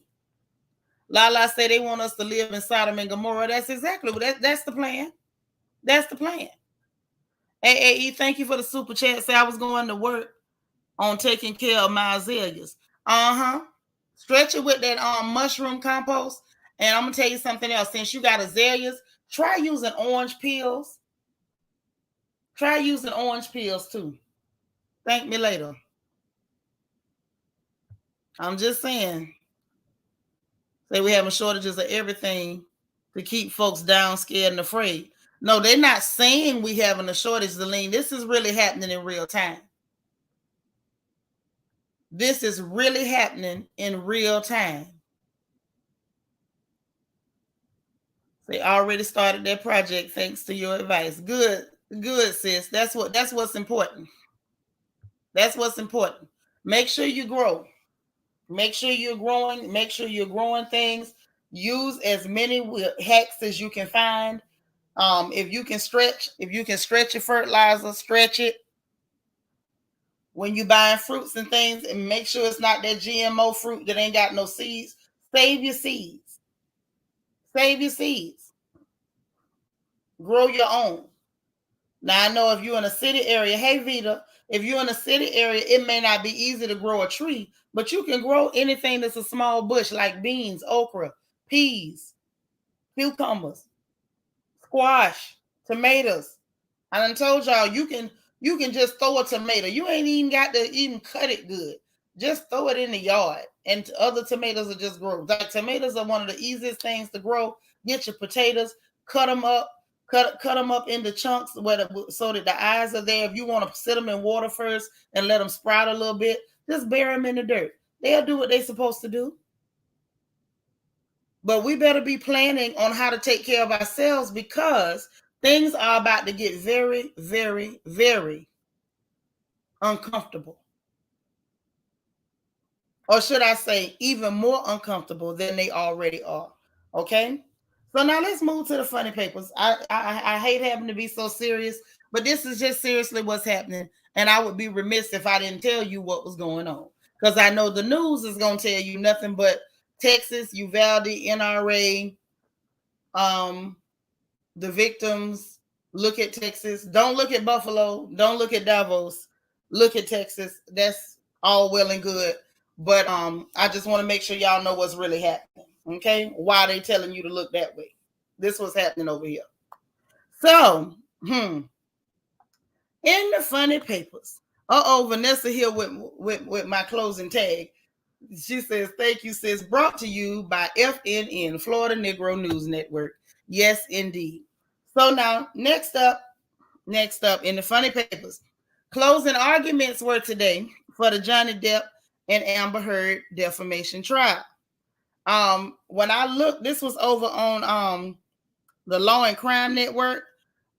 Lala said they want us to live in Sodom and Gomorrah. That's exactly what that's the plan. That's the plan. AAE, thank you for the super chat. Say I was going to work on taking care of my azaleas. Uh-huh. Stretch it with that mushroom compost. And I'm gonna tell you something else. Since you got azaleas, try using orange peels. Try using orange peels too. Thank me later. I'm just saying. Say we having shortages of everything to keep folks down, scared, and afraid. No, they're not saying we having a shortage, Zelene. This is really happening in real time. This is really happening in real time. They already started their project thanks to your advice. Good, good, sis. That's what's important. That's what's important. Make sure you grow. Make sure you're growing. Make sure you're growing things. Use as many hacks as you can find. If you can stretch your fertilizer, stretch it. When you buying fruits and things, and make sure it's not that GMO fruit that ain't got no seeds. Save your seeds. Save your seeds. Grow your own. Now I know if you're in a city area, hey Vita, if you're in a city area, it may not be easy to grow a tree, but you can grow anything that's a small bush like beans, okra, peas, cucumbers, squash, tomatoes. I done told y'all you can just throw a tomato. You ain't even got to even cut it good. Just throw it in the yard, and other tomatoes will just grow. Like tomatoes are one of the easiest things to grow. Get your potatoes, cut them up, cut them up into chunks so that the eyes are there. If you want to sit them in water first and let them sprout a little bit, just bury them in the dirt. They'll do what they're supposed to do. But we better be planning on how to take care of ourselves because things are about to get very, very, very uncomfortable. Or should I say, even more uncomfortable than they already are. Okay? So now let's move to the funny papers. I hate having to be so serious, but this is just seriously what's happening. And I would be remiss if I didn't tell you what was going on. Because I know the news is going to tell you nothing but Texas, Uvalde, NRA, the victims. Look at Texas. Don't look at Buffalo. Don't look at Davos. Look at Texas. That's all well and good. But I just want to make sure y'all know what's really happening. Okay? Why they telling you to look that way. This was happening over here. So, in the funny papers. Vanessa here with my closing tag. She says, thank you, sis. Brought to you by FNN, Florida Negro News Network. Yes, indeed. So now, next up in the funny papers, closing arguments were today for the Johnny Depp and Amber Heard defamation trial. When I looked, this was over on the Law and Crime Network,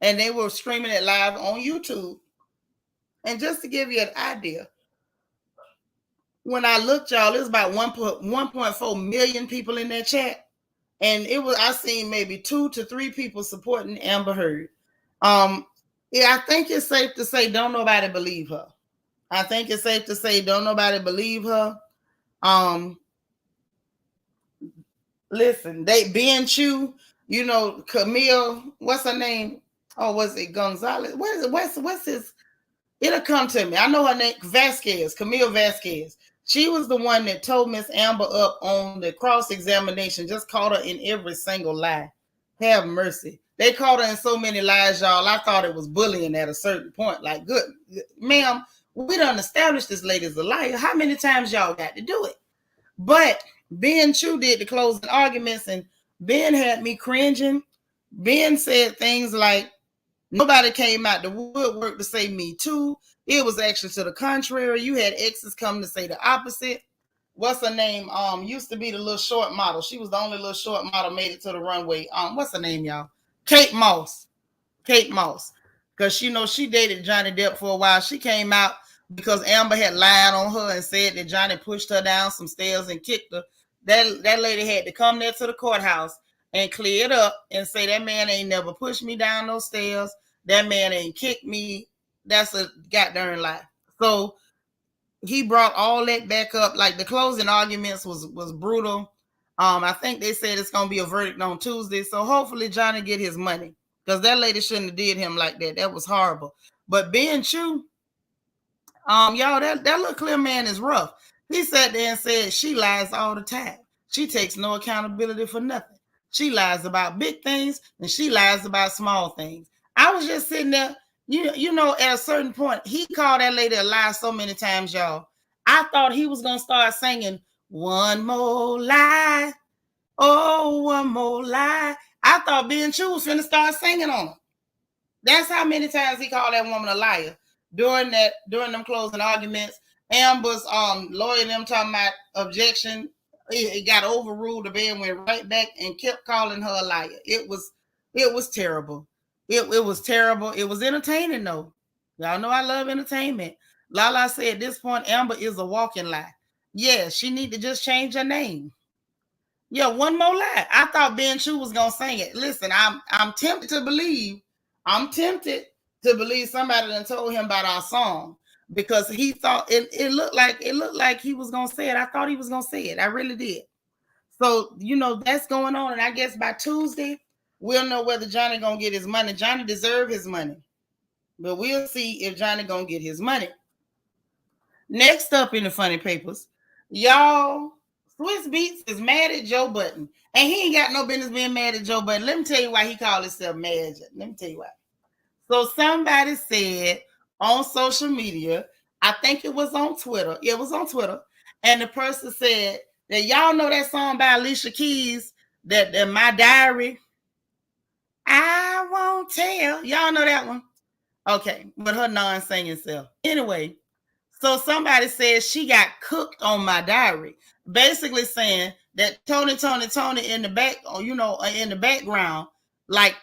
and they were streaming it live on YouTube. And just to give you an idea, when I looked, y'all, it was about 1.4 million people in that chat. And I seen maybe 2 to 3 people supporting Amber Heard. I think it's safe to say don't nobody believe her. I think it's safe to say don't nobody believe her. Listen, Ben Chew, Camille, what's her name? Oh, was it Gonzalez? What is it? What's his? It'll come to me. I know her name, Camille Vasquez. She was the one that told Miss Amber up on the cross-examination, just caught her in every single lie. Have mercy. They caught her in so many lies, y'all. I thought it was bullying at a certain point. Like, good, ma'am, we done established this lady's a liar. How many times y'all got to do it? But Ben Chew did the closing arguments, and Ben had me cringing. Ben said things like, nobody came out the woodwork to say me too. It was actually to the contrary. You had exes come to say the opposite. What's her name? Used to be the little short model. She was the only little short model made it to the runway. What's her name, y'all? Kate Moss. Because she dated Johnny Depp for a while. She came out because Amber had lied on her and said that Johnny pushed her down some stairs and kicked her. That lady had to come there to the courthouse and clear it up and say that man ain't never pushed me down those stairs. That man ain't kicked me. That's a goddamn lie. So he brought all that back up. Like the closing arguments was brutal. I think they said it's gonna be a verdict on Tuesday. So hopefully Johnny get his money. Because that lady shouldn't have did him like that. That was horrible. But Ben Chew, y'all, that little clear man is rough. He sat there and said she lies all the time. She takes no accountability for nothing. She lies about big things and she lies about small things. I was just sitting there, you know, at a certain point, he called that lady a lie so many times, y'all. I thought he was gonna start singing one more lie. Oh, one more lie. I thought Ben Chu was gonna start singing on her. That's how many times he called that woman a liar during them closing arguments. Amber's lawyer and them talking about objection. It got overruled. The band went right back and kept calling her a liar. It was terrible. It was terrible. It was entertaining though. Y'all know I love entertainment. Lala said at this point, Amber is a walking lie. Yeah, she need to just change her name. Yeah, one more lie. I thought Ben Chu was gonna sing it. Listen, I'm tempted to believe. I'm tempted to believe somebody done told him about our song because he thought it looked like he was gonna say it. I thought he was gonna say it. I really did. So that's going on, and I guess by Tuesday we'll know whether Johnny gonna get his money. Johnny deserve his money, but we'll see if Johnny gonna get his money. Next up in the funny papers, y'all. Swiss Beats is mad at Joe Budden, and he ain't got no business being mad at Joe Budden. Let me tell you why he called himself mad. Let me tell you why. So somebody said on social media, I think it was on Twitter. It was on Twitter, and the person said that y'all know that song by Alicia Keys, that My Diary. I won't tell. Y'all know that one? Okay, but her non-singing self. Anyway. So somebody says she got cooked on My Diary, basically saying that Tony in the back, in the background, like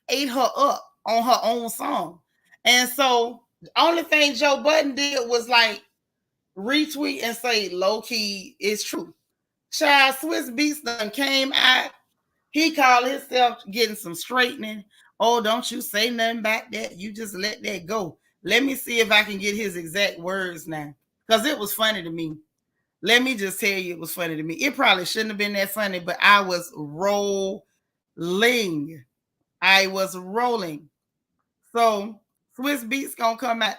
ate her up on her own song. And so the only thing Joe Budden did was like retweet and say low key it's true. Child Swiss Beats done came out. He called himself getting some straightening. Oh, don't you say nothing about that. You just let that go. Let me see if I can get his exact words now. Because it was funny to me. Let me just tell you, it was funny to me. It probably shouldn't have been that funny, but I was rolling. I was rolling. So Swiss Beats gonna come out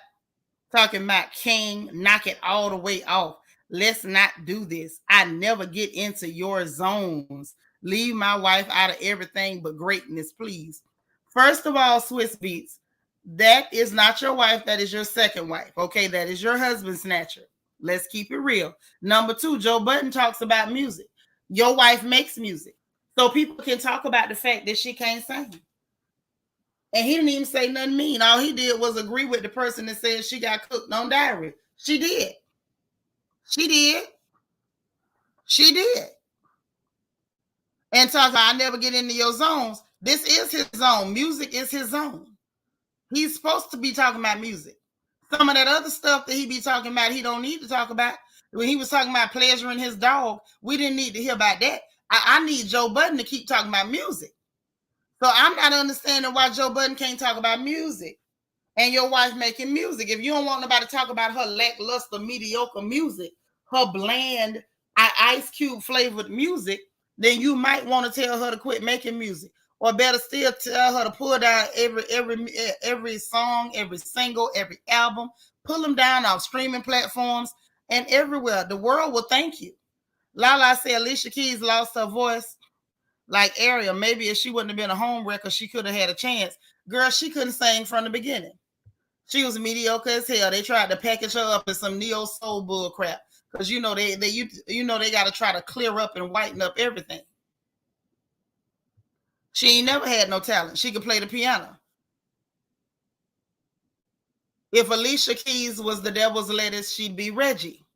talking about King, knock it all the way off. Let's not do this. I never get into your zones. Leave my wife out of everything but greatness, please. First of all, Swiss Beats, that is not your wife. That is your second wife. Okay, that is your husband snatcher. Let's keep it real. Number two, Joe Budden talks about music. Your wife makes music. So people can talk about the fact that she can't sing. And he didn't even say nothing mean. All he did was agree with the person that said she got cooked on Diary. She did. She did. She did. And talk about I never get into your zones. This is his zone. Music is his zone. He's supposed to be talking about music. Some of that other stuff that he be talking about, he don't need to talk about. When he was talking about pleasuring his dog, we didn't need to hear about that. I need Joe Budden to keep talking about music. So I'm not understanding why Joe Budden can't talk about music and your wife making music. If you don't want nobody to talk about her lackluster, mediocre music, her bland, Ice Cube flavored music, then you might want to tell her to quit making music. Or better still, tell her to pull down every song, every single, every album. Pull them down off streaming platforms and everywhere. The world will thank you. Lala said Alicia Keys lost her voice like Ariel. Maybe if she wouldn't have been a home wrecker, she could have had a chance. Girl, she couldn't sing from the beginning. She was mediocre as hell. They tried to package her up in some neo soul bull crap because they got to try to clear up and whiten up everything. She ain't never had no talent. She could play the piano. If Alicia Keys was the devil's lettuce, she'd be Reggie.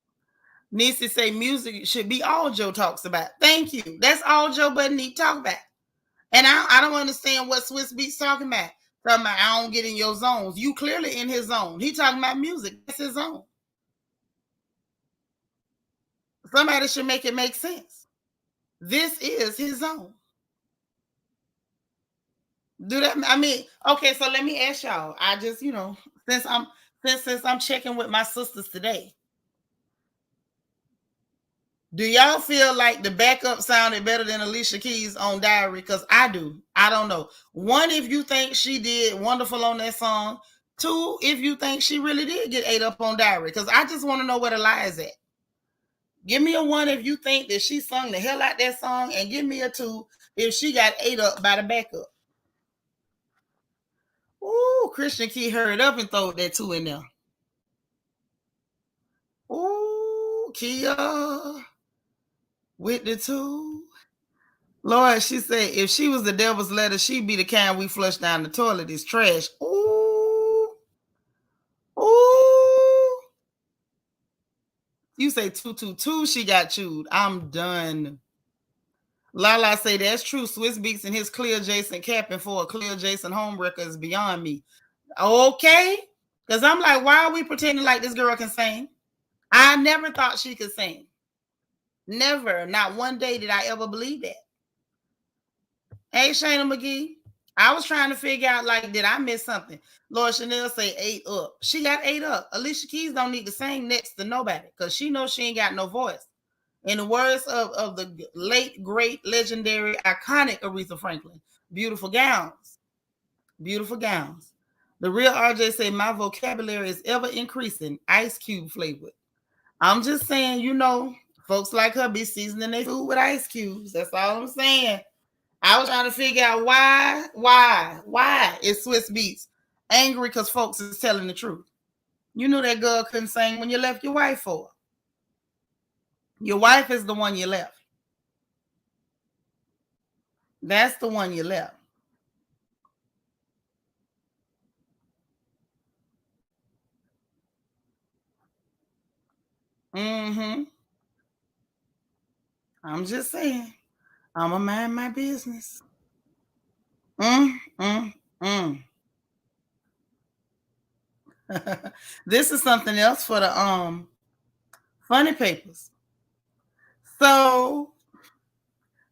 Niecy say music should be all Joe talks about. Thank you. That's all Joe Budden need to talk about. And I don't understand what Swiss Beats talking about. Talking about I don't get in your zones. You clearly in his zone. He talking about music. That's his zone. Somebody should make it make sense. This is his zone. Do that. I mean, okay, so let me ask y'all. I just, since I'm checking with my sisters today, do y'all feel like the backup sounded better than Alicia Keys on Diary? Because I do. I don't know. One, if you think she did wonderful on that song. Two, if you think she really did get ate up on Diary. Because I just want to know where the lie is at. Give me a 1 if you think that she sung the hell out that song, and give me a 2 if she got ate up by the backup. Ooh, Christian Key hurried up and throw that 2 in there. Ooh, Kia with the 2. Lord, she said if she was the devil's letter, she'd be the kind we flush down the toilet. It's trash. Ooh. Ooh. You say 222, she got chewed. I'm done. Lala say that's true. Swiss Beats and his clear Jason capping for a clear Jason homewrecker is beyond me. Okay. Because I'm like, why are we pretending like this girl can sing? I never thought she could sing. Never. Not one day did I ever believe that. Hey, Shayna McGee. I was trying to figure out, like, did I miss something? Lord Chanel say 8 up. She got 8 up. Alicia Keys don't need to sing next to nobody because she knows she ain't got no voice. In the words of the late, great, legendary, iconic Aretha Franklin, beautiful gowns. Beautiful gowns. The real RJ say my vocabulary is ever increasing, Ice Cube flavored. I'm just saying, folks like her be seasoning their food with ice cubes. That's all I'm saying. I was trying to figure out why is Swiss Beats angry because folks is telling the truth. You knew that girl couldn't sing when you left your wife for. Your wife is the one you left. That's the one you left. Mm-hmm. I'm just saying. I'ma mind my business. Mm, mm, mm. This is something else for the funny papers. So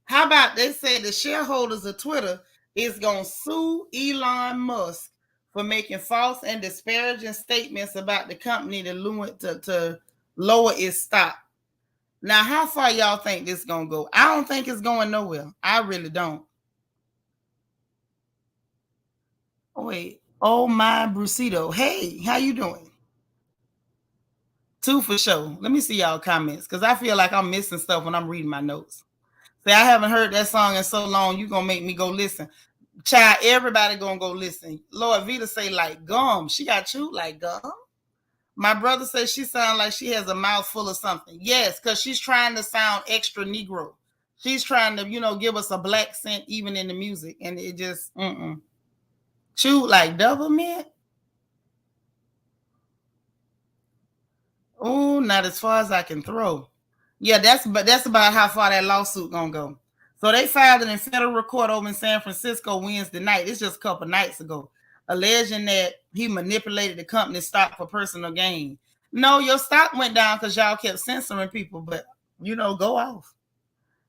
how about they say the shareholders of Twitter is gonna sue Elon Musk for making false and disparaging statements about the company to lower its stock. Now, how far y'all think this is gonna go? I don't think it's going nowhere. I really don't. Oh, wait. Oh my Brucito. Hey, how you doing? 2 for sure. Let me see y'all comments because I feel like I'm missing stuff when I'm reading my notes. Say I haven't heard that song in so long. You gonna make me go listen. Child, everybody gonna go listen. Lord Vita say like gum. She got chewed like gum. My brother says she sounds like she has a mouth full of something. Yes, because she's trying to sound extra Negro. She's trying to, give us a black scent even in the music, and it just chewed like double mint. Oh, not as far as I can throw. Yeah, that's about how far that lawsuit gonna go. So they filed it in federal court over in San Francisco Wednesday night. It's just a couple nights ago, alleging that he manipulated the company's stock for personal gain. No, your stock went down because y'all kept censoring people, but go off.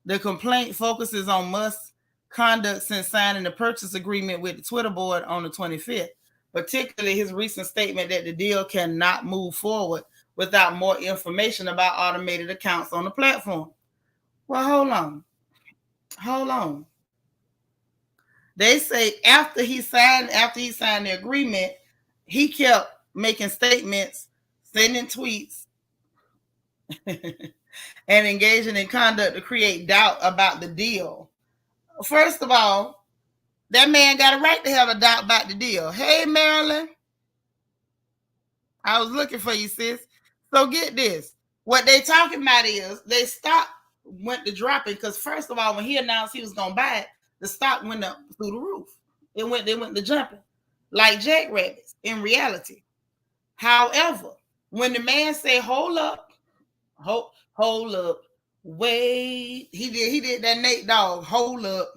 The complaint focuses on Musk's conduct since signing the purchase agreement with the Twitter board on the 25th, particularly his recent statement that the deal cannot move forward without more information about automated accounts on the platform. Well, hold on. Hold on. They say after he signed the agreement, he kept making statements, sending tweets, and engaging in conduct to create doubt about the deal. First of all, that man got a right to have a doubt about the deal. Hey, Marilyn, I was looking for you, sis. So get this. What they talking about is they stock went to dropping because first of all, when he announced he was gonna buy it, the stock went up through the roof. They went to jumping like jackrabbits in reality. However, when the man say, hold up, hold up, wait. He did that Nate Dogg, hold up,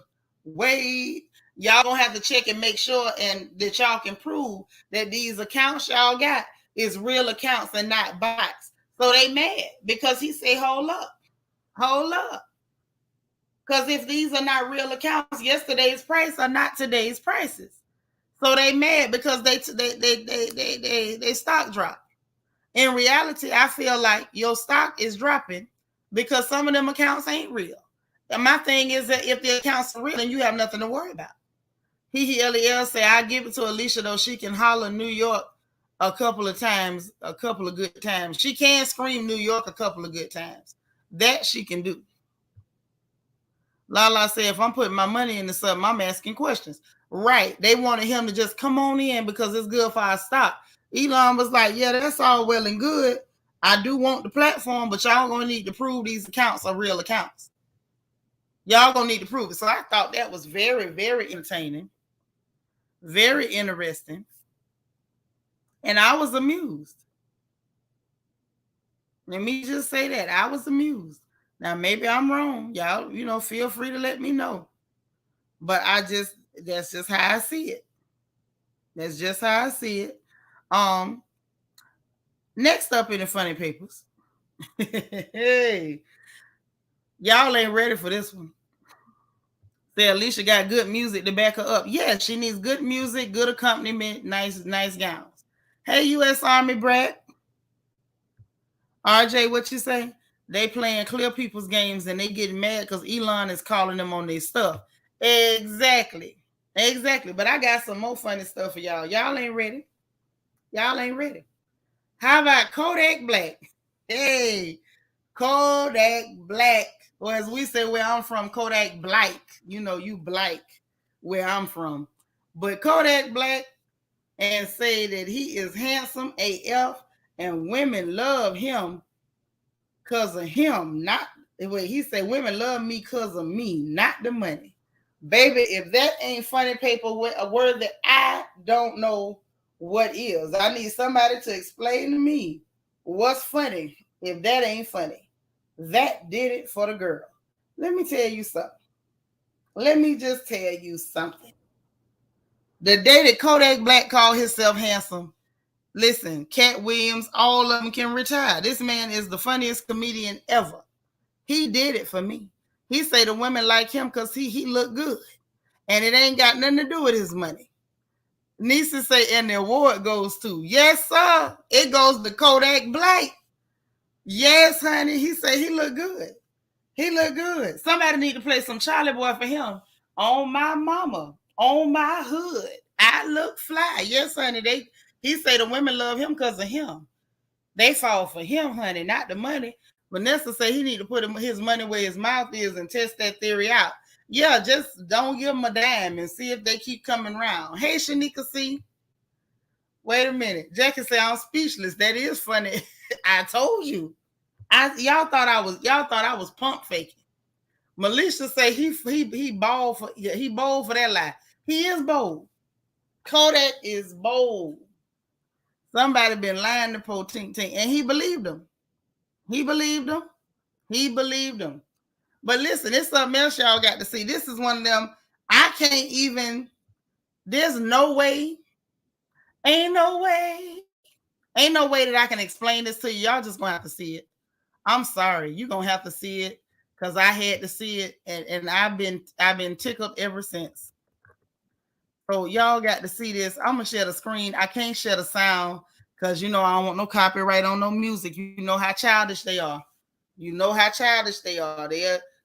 wait. Y'all gonna have to check and make sure and that y'all can prove that these accounts y'all got is real accounts and not bots. So they mad because he say, hold up. Because if these are not real accounts, yesterday's price are not today's prices. So they mad because they stock drop. In reality, I feel like your stock is dropping because some of them accounts ain't real. And my thing is that if the accounts are real, then you have nothing to worry about. Lel say I give it to Alicia though she can holler New York a couple of good times. She can scream New York a couple of good times. That she can do. Lala said, if I'm putting my money into something, I'm asking questions. Right. They wanted him to just come on in because it's good for our stock. Elon was like, yeah, that's all well and good. I do want the platform, but y'all gonna need to prove these accounts are real accounts. Y'all gonna need to prove it. So I thought that was very, very entertaining, very interesting, and I was amused. Let me just say that I was amused. Now maybe I'm wrong, y'all. Feel free to let me know. But that's just how I see it. That's just how I see it. Next up in the funny papers. Hey, y'all ain't ready for this one. Say Alicia got good music to back her up. Yeah, she needs good music, good accompaniment, nice gowns. Hey, U.S. Army brat. RJ, what you say? They playing clear people's games and they getting mad because Elon is calling them on their stuff. Exactly. But I got some more funny stuff for y'all. Y'all ain't ready. How about Kodak Black? Hey, Kodak Black. Or as we say where I'm from, Kodak Black. You Black where I'm from. But Kodak Black and say that he is handsome AF and women love him because of him. Not he said women love me because of me, not the money. Baby, if that ain't funny paper, a word that I don't know what is. I need somebody to explain to me what's funny if that ain't funny. That did it for the girl. Let me tell you something. Let me just tell you something. The day that Kodak Black called himself handsome, listen, Cat Williams, all of them can retire. This man is the funniest comedian ever. He did it for me. He say the women like him because he look good. And it ain't got nothing to do with his money. Nisa say, and the award goes to, yes, sir. It goes to Kodak Black. Yes, honey. He say he look good. He look good. Somebody need to play some Charlie Boy for him. On my mama. On my hood. I look fly. Yes, honey. He say the women love him because of him. They fall for him, honey, not the money. Vanessa say he need to put his money where his mouth is and test that theory out. Yeah, just don't give them a dime and see if they keep coming around. Hey, Shanika C. Wait a minute. Jackie say I'm speechless. That is funny. I told you. Y'all thought I was pump faking. Melisha say he bold for that lie. He is bold. Kodak is bold. Somebody been lying to Po Tink Tink, and he believed him. He believed him. But listen, it's something else y'all got to see. This is one of them. I can't even. There's no way. Ain't no way that I can explain this to you. Y'all just gonna have to see it. I'm sorry. You're gonna have to see it because I had to see it, and I've been tickled ever since. So y'all got to see this. I'm gonna share the screen. I can't share the sound because I don't want no copyright on no music. You know how childish they are.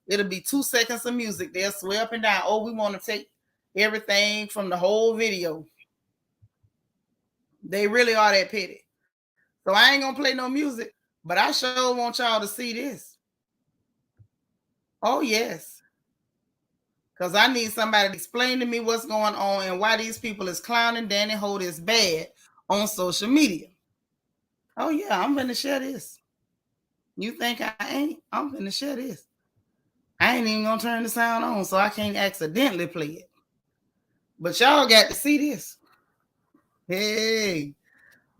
It'll be 2 seconds of music. They'll swear up and down. Oh, we want to take everything from the whole video. They really are that petty. So I ain't gonna play no music, but I sure want y'all to see this. Oh, yes. Because I need somebody to explain to me what's going on and why these people is clowning Danny Holt is bad on social media. Oh, yeah, I'm going to share this. You think I ain't? I'm going to share this. I ain't even going to turn the sound on so I can't accidentally play it. But y'all got to see this. Hey,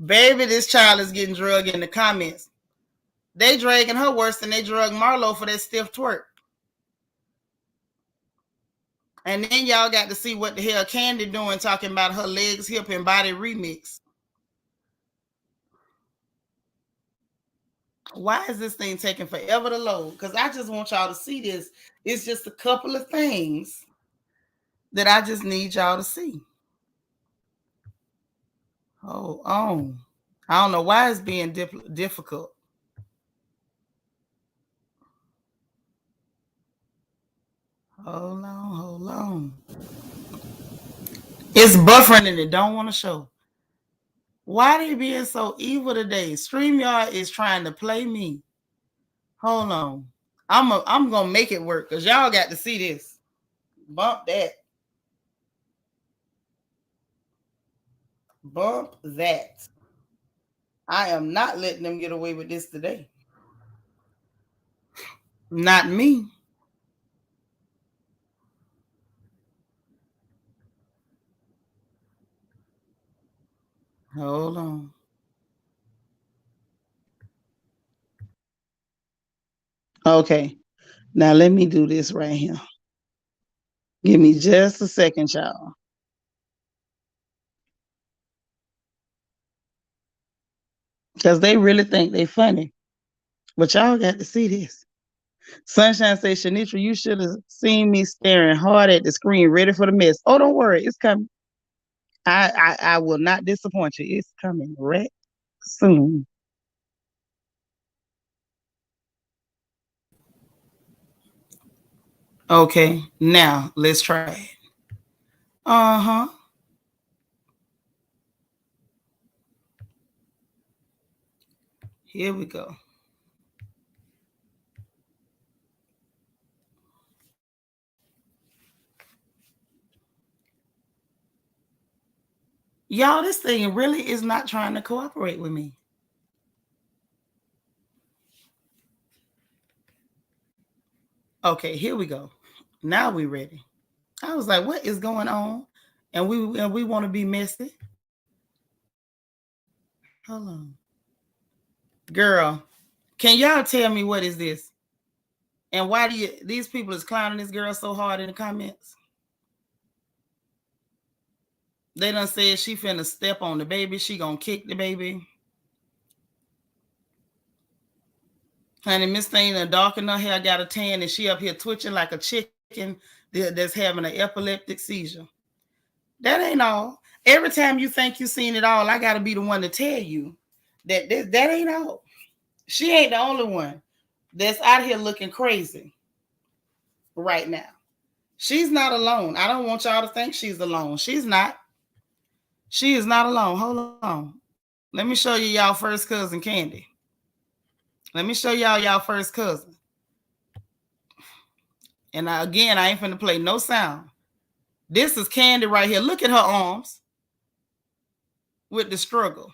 baby, this child is getting drugged in the comments. They dragging her worse than they drug Marlo for that stiff twerk. And then y'all got to see what the hell Candy doing talking about her legs, hip, and body remix. Why is this thing taking forever to load? Because I just want y'all to see this. It's just a couple of things that I just need y'all to see. Oh, I don't know why it's being difficult. Hold on. It's buffering and it don't want to show. Why they being so evil today? StreamYard is trying to play me. Hold on. I'm gonna make it work because y'all got to see this. Bump that. Bump that. I am not letting them get away with this today. Not me. Hold on. Okay. Now let me do this right here. Give me just a second, y'all. Because they really think they funny. But y'all got to see this. Sunshine says, Shanitra, you should have seen me staring hard at the screen, ready for the mess. Oh, don't worry, it's coming. I will not disappoint you. It's coming right soon. Okay, now let's try it. Uh-huh. Here we go. Y'all, this thing really is not trying to cooperate with me. Okay, here we go. Now we ready. I was like, what is going on? And we want to be messy. Hold on. Girl, can y'all tell me what is this? And why do these people is clowning this girl so hard in the comments? They done said she finna step on the baby. She gonna kick the baby. Honey, Miss Thing done darken her hair, got a tan, and she up here twitching like a chicken that's having an epileptic seizure. That ain't all. Every time you think you seen it all, I gotta be the one to tell you that ain't all. She ain't the only one that's out here looking crazy right now. She's not alone. I don't want y'all to think she's alone. She's not. She is not alone. Hold on. Let me show you y'all first cousin Candy. Let me show y'all first cousin. And again, I ain't finna play no sound. This is Candy right here. Look at her arms with the struggle.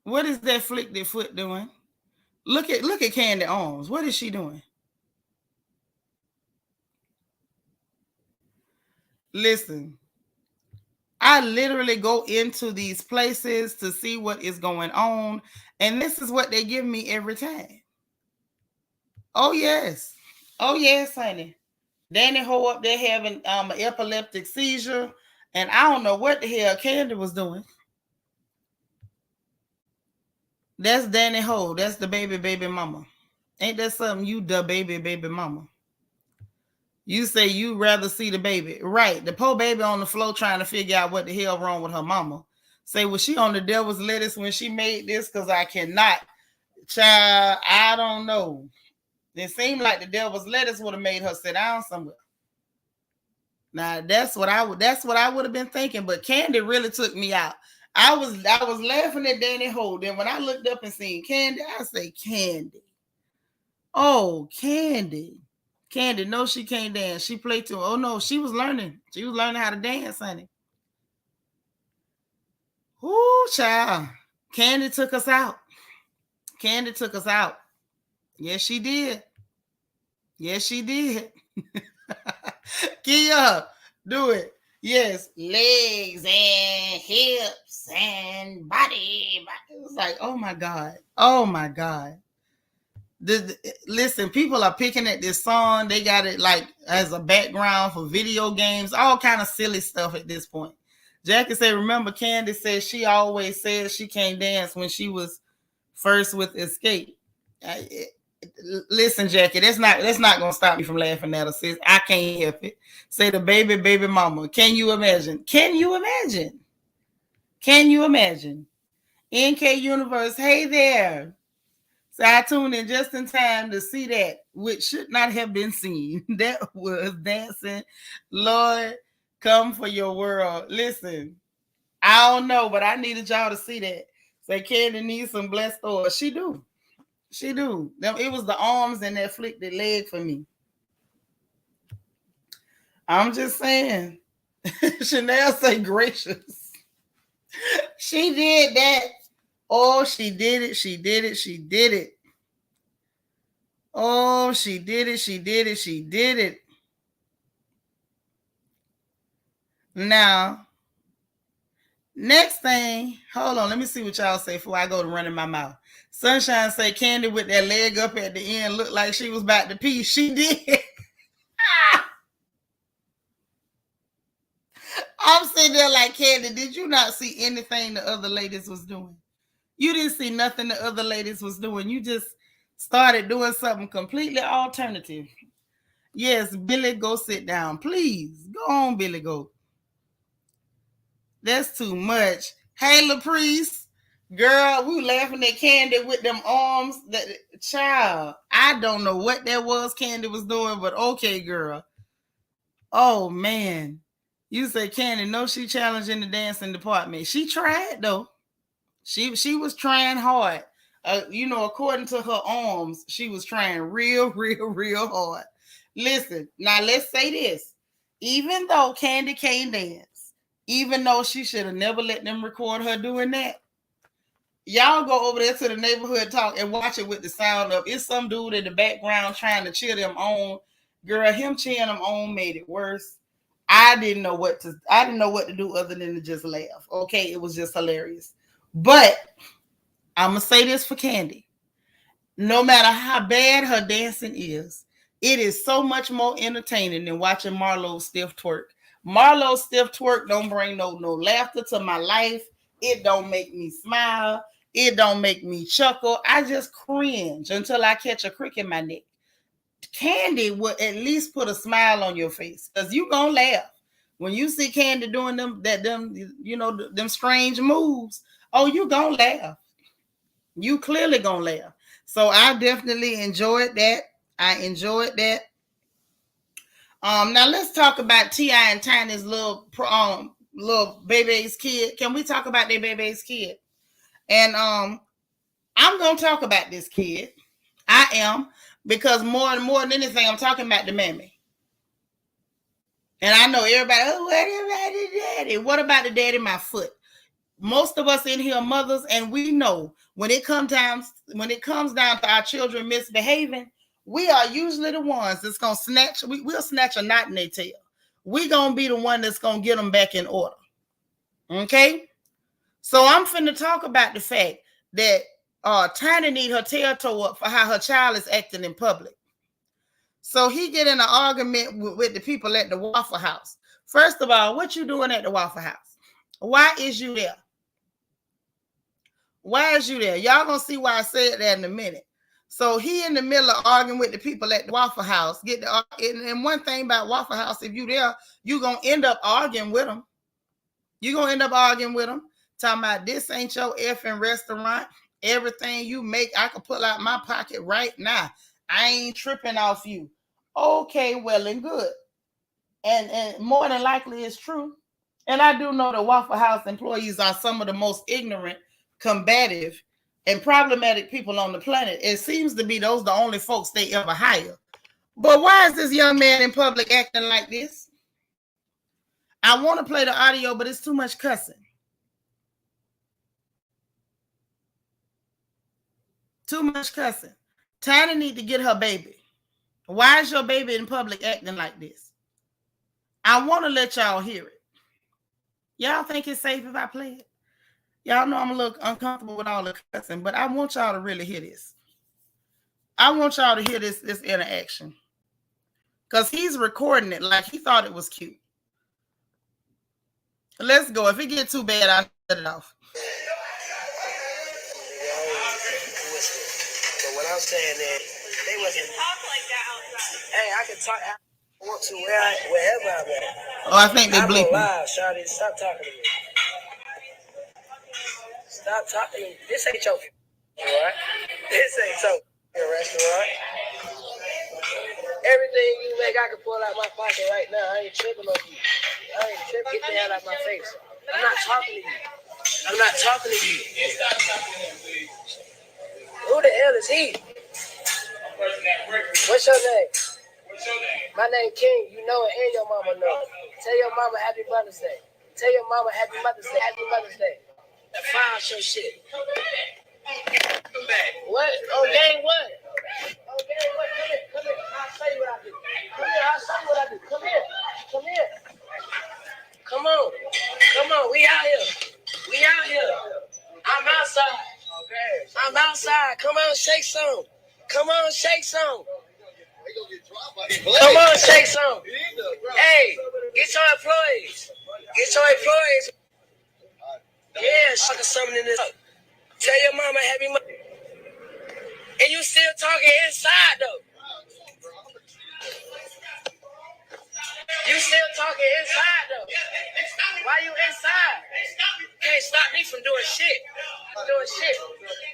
What is that flick that foot doing? Look at Candy arms. What is she doing? Listen, I literally go into these places to see what is going on, and this is what they give me every time. Oh yes, oh yes, honey. Danny Ho up there having an epileptic seizure, and I don't know what the hell Candy was doing. That's Danny Ho. That's the baby mama. Ain't that something? You the baby mama. You say you rather see the baby. Right. The poor baby on the floor trying to figure out what the hell wrong with her mama. Say, was she on the devil's lettuce when she made this? Because I cannot. Child, I don't know. It seemed like the devil's lettuce would have made her sit down somewhere. Now that's what I would have been thinking. But Candy really took me out. I was laughing at Danny Ho. Then when I looked up and seen Candy, I say, Candy. Oh, Candy. Candy, no, she can't dance. She played too. Oh no, she was learning. She was learning how to dance, honey. Ooh, child. Candy took us out. Candy took us out. Yes, she did. Yes, she did. Kia, do it. Yes, legs and hips and body. It was like, oh my God. Oh my God. Listen, people are picking at this song. They got it like as a background for video games, all kind of silly stuff at this point. Jackie said, remember Candy said she always said she can't dance when she was first with Escape. Listen, Jackie, that's not gonna stop me from laughing at her, sis. I can't help it. Say the baby mama. Can you imagine? Can you imagine? Can you imagine? NK Universe, hey there. So I tuned in just in time to see that, which should not have been seen. That was dancing. Lord, come for your world. Listen, I don't know, but I needed y'all to see that. Say Candy needs some blessed oil. She do. She do. It was the arms and that flicked leg for me. I'm just saying. Chanel say gracious. She did that. Oh, she did it. She did it. She did it. Oh, she did it. She did it. She did it. Now, next thing, hold on. Let me see what y'all say before I go to running my mouth. Sunshine say Candy with that leg up at the end looked like she was about to pee. She did. I'm sitting there like, Candy, did you not see anything the other ladies was doing? You didn't see nothing the other ladies was doing. You just started doing something completely alternative. Yes, Billy, go sit down. Please. Go on, Billy, go. That's too much. Hey, LaPriest. Girl, we laughing at Candy with them arms. That child, I don't know what that was Candy was doing, but okay, girl. Oh, man. You say Candy, no, she challenged in the dancing department. She tried, though. She was trying hard. According to her arms, she was trying real, real hard. Listen, now let's say this. Even though Candy can't dance, even though she should have never let them record her doing that, y'all go over there to the neighborhood talk and watch it with the sound up. It's some dude in the background trying to cheer them on. Girl, him cheering them on made it worse. I didn't know what to do other than to just laugh. Okay, it was just hilarious. But I'm going to say this for Candy. No matter how bad her dancing is, it is so much more entertaining than watching Marlo stiff twerk. Marlo stiff twerk don't bring no laughter to my life. It don't make me smile. It don't make me chuckle. I just cringe until I catch a crick in my neck. Candy will at least put a smile on your face because you gonna laugh. When you see Candy doing them strange moves, oh, you gonna laugh. You clearly gonna laugh. So I definitely enjoyed that. I enjoyed that. Now let's talk about T.I. and Tiny's little baby's kid. Can we talk about their baby's kid? And I'm gonna talk about this kid. I am, because more than anything, I'm talking about the mammy. And I know everybody, oh, what about the daddy? What about the daddy? My foot. Most of us in here are mothers, and we know when it comes down to our children misbehaving, we are usually the ones that's gonna snatch. We'll snatch a knot in their tail. We're gonna be the one that's gonna get them back in order. Okay, so I'm finna talk about the fact that Tiny need her tail toe up for how her child is acting in public. So he get in an argument with the people at the Waffle House. First of all, what you doing at the Waffle House? Why is you there? Why is you there? Y'all gonna see why I said that in a minute. So he in the middle of arguing with the people at the Waffle House. And one thing about Waffle House, if you there, you gonna end up arguing with them. You gonna end up arguing with them, talking about this ain't your effing restaurant. Everything you make, I can pull out my pocket right now. I ain't tripping off you. Okay, well and good. And more than likely it's true. And I do know the Waffle House employees are some of the most ignorant, combative, and problematic people on the planet. It seems to be those the only folks they ever hire. But why is this young man in public acting like this? I want to play the audio, but it's too much cussing. Too much cussing. Tiny need to get her baby. Why is your baby in public acting like this? I want to let y'all hear it. Y'all think it's safe if I play it? Y'all know I'm a little uncomfortable with all the cussing, but I want y'all to really hear this. I want y'all to hear this interaction. Because he's recording it like he thought it was cute. Let's go. If it gets too bad, I'll shut it off. But what I'm saying is, they wasn't talk like that outside. Hey, I can talk. I want to wherever I'm at. Oh, I think they're bleeping. I'm alive, Shawty. Stop talking to me. Stop talking to me. This ain't your restaurant. This ain't your restaurant. Everything you make, I can pull out my pocket right now. I ain't tripping on you. I ain't tripping. Get the hell out of my face. I'm not talking to you. I'm not talking to you. Who the hell is he? What's your name? My name King. You know it and your mama know it. Tell your mama Happy Mother's Day. Tell your mama Happy Mother's Day. Happy Mother's Day. File your shit. What? Oh, gang what? Oh, gang what? Come here. I'll show you what I do. I'll show you what I do. Come here. Come on. We out here. I'm outside. Come on, shake some. Come on, shake some. Hey, get your employees. Yeah, something in this. Tell your mama Happy Mother's Day. And you still talking inside though. Why you inside? Can't stop me from doing shit.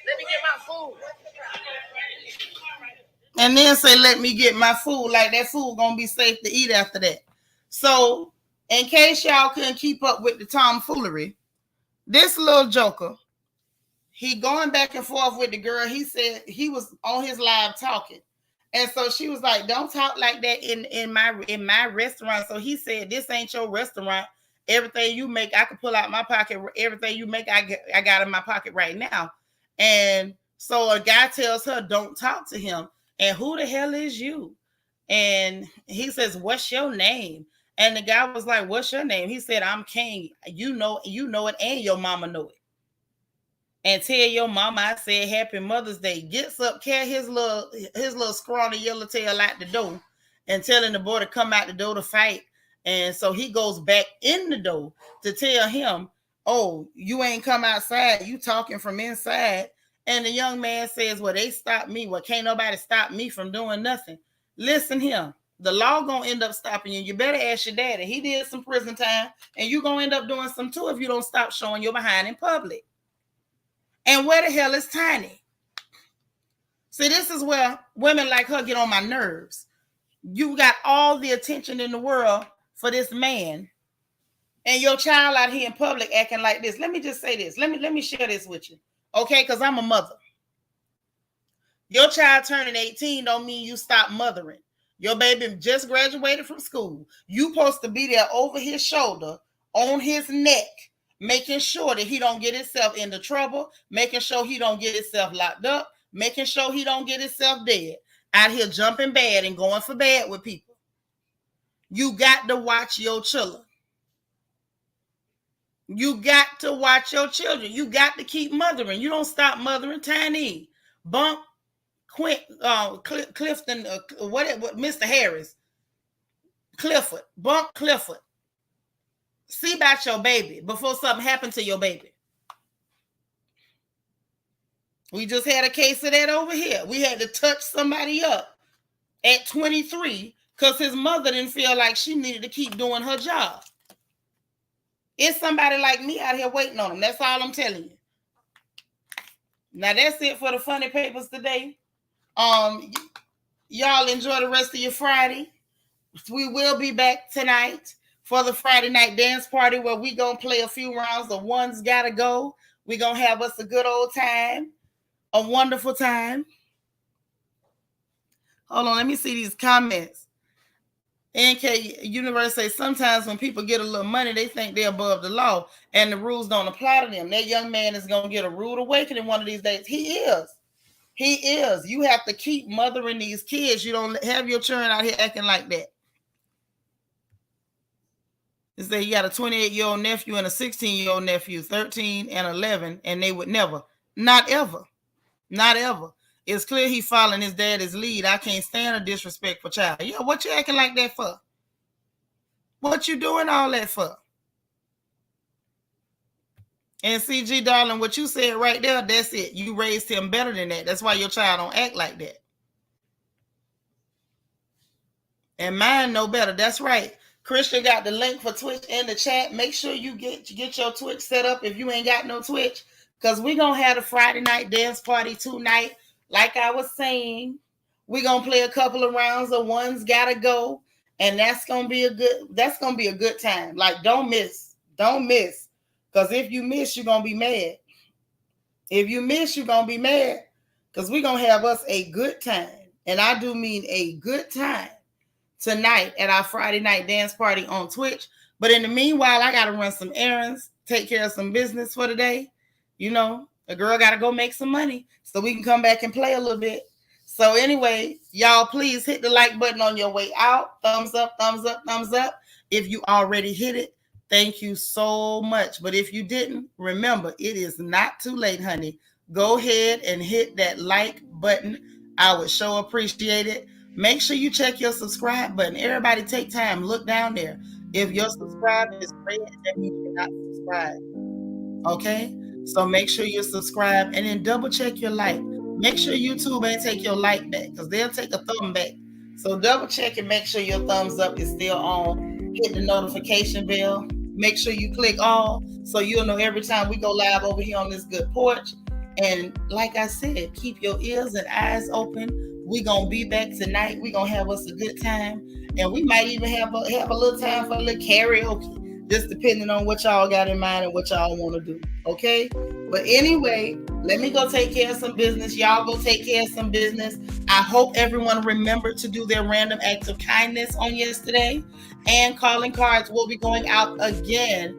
Let me get my food. And then say, let me get my food. Like that food gonna be safe to eat after that. So, in case y'all couldn't keep up with the tomfoolery, this little joker, he going back and forth with the girl. He said he was on his live talking. And so she was like, don't talk like that in my restaurant. So he said, this ain't your restaurant. Everything you make, I can pull out my pocket. Everything you make, I got in my pocket right now. And so a guy tells her, don't talk to him. And who the hell is you? And he says, what's your name? And the guy was like, what's your name? He said, I'm King. You know it, and your mama know it. And tell your mama I said Happy Mother's Day. Gets up, carry his little scrawny yellow tail out the door and telling the boy to come out the door to fight. And so he goes back in the door to tell him, oh, you ain't come outside. You talking from inside. And the young man says, well, they stopped me. Well, can't nobody stop me from doing nothing. Listen here. The law gonna end up stopping you. You better ask your daddy. He did some prison time, and you gonna end up doing some too if you don't stop showing your behind in public. And where the hell is Tiny? See, this is where women like her get on my nerves. You got all the attention in the world for this man, and your child out here in public acting like this. Let me just say this. Let me share this with you, okay? Because I'm a mother. Your child turning 18 don't mean you stop mothering. Your baby just graduated from school. You supposed to be there over his shoulder, on his neck, making sure that he don't get himself into trouble, making sure he don't get himself locked up, making sure he don't get himself dead, out here jumping bad and going for bad with people. You got to watch your children. You got to watch your children. You got to keep mothering. You don't stop mothering. Tiny, bump, Clifton, what Mr. Harris, Clifford, bump Clifford. See about your baby before something happened to your baby. We just had a case of that over here. We had to touch somebody up at 23 because his mother didn't feel like she needed to keep doing her job. It's somebody like me out here waiting on him. That's all I'm telling you. Now that's it for the funny papers today. Y'all enjoy the rest of your Friday. We will be back tonight for the Friday night dance party where we gonna play a few rounds of One's Gotta Go. We gonna have us a good old time, a wonderful time. Hold on, let me see these comments. NK Universe says sometimes when people get a little money, they think they're above the law and the rules don't apply to them. That young man is gonna get a rude awakening one of these days. He is. You have to keep mothering these kids. You don't have your children out here acting like that. They say you got a 28-year-old nephew and a 16-year-old nephew, 13 and 11, and they would never, not ever. It's clear he following his daddy's lead. I can't stand a disrespectful child. Yeah, what you acting like that for? What you doing all that for? And CG, darling, what you said right there, that's it. You raised him better than that. That's why your child don't act like that. And mine know better. That's right. Christian got the link for Twitch in the chat. Make sure you get your Twitch set up if you ain't got no Twitch, because we're going to have a Friday night dance party tonight. Like I was saying, we're going to play a couple of rounds of One's Gotta Go, and that's going to be a good time. Like, don't miss, Because if you miss, you're going to be mad. If you miss, you're going to be mad. Because we're going to have us a good time. And I do mean a good time tonight at our Friday night dance party on Twitch. But in the meanwhile, I got to run some errands, take care of some business for the day. You know, a girl got to go make some money so we can come back and play a little bit. So anyway, y'all, please hit the like button on your way out. Thumbs up, thumbs up, thumbs up. If you already hit it, thank you so much. But if you didn't, remember, it is not too late, honey. Go ahead and hit that like button. I would sure appreciate it. Make sure you check your subscribe button. Everybody take time. Look down there. If your subscribe is red, that means you're not subscribed. Okay? So make sure you subscribe and then double check your like. Make sure YouTube ain't take your like back because they'll take a thumb back. So double check and make sure your thumbs up is still on. Hit the notification bell. Make sure you click all so you'll know every time we go live over here on this good porch. And like I said, keep your ears and eyes open. We're going to be back tonight. We're going to have us a good time. And we might even have a little time for a little karaoke. Just depending on what y'all got in mind and what y'all want to do. Okay? But anyway, let me go take care of some business. Y'all go take care of some business. I hope everyone remembered to do their random acts of kindness on yesterday. And calling cards will be going out again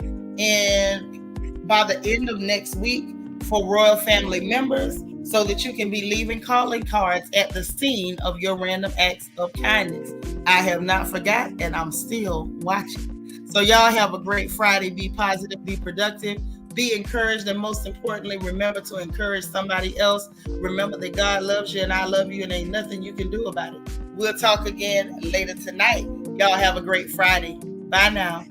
by the end of next week for Royal Family members so that you can be leaving calling cards at the scene of your random acts of kindness. I have not forgot and I'm still watching. So y'all have a great Friday. Be positive, be productive, be encouraged, and most importantly, remember to encourage somebody else. Remember that God loves you and I love you and ain't nothing you can do about it. We'll talk again later tonight. Y'all have a great Friday. Bye now.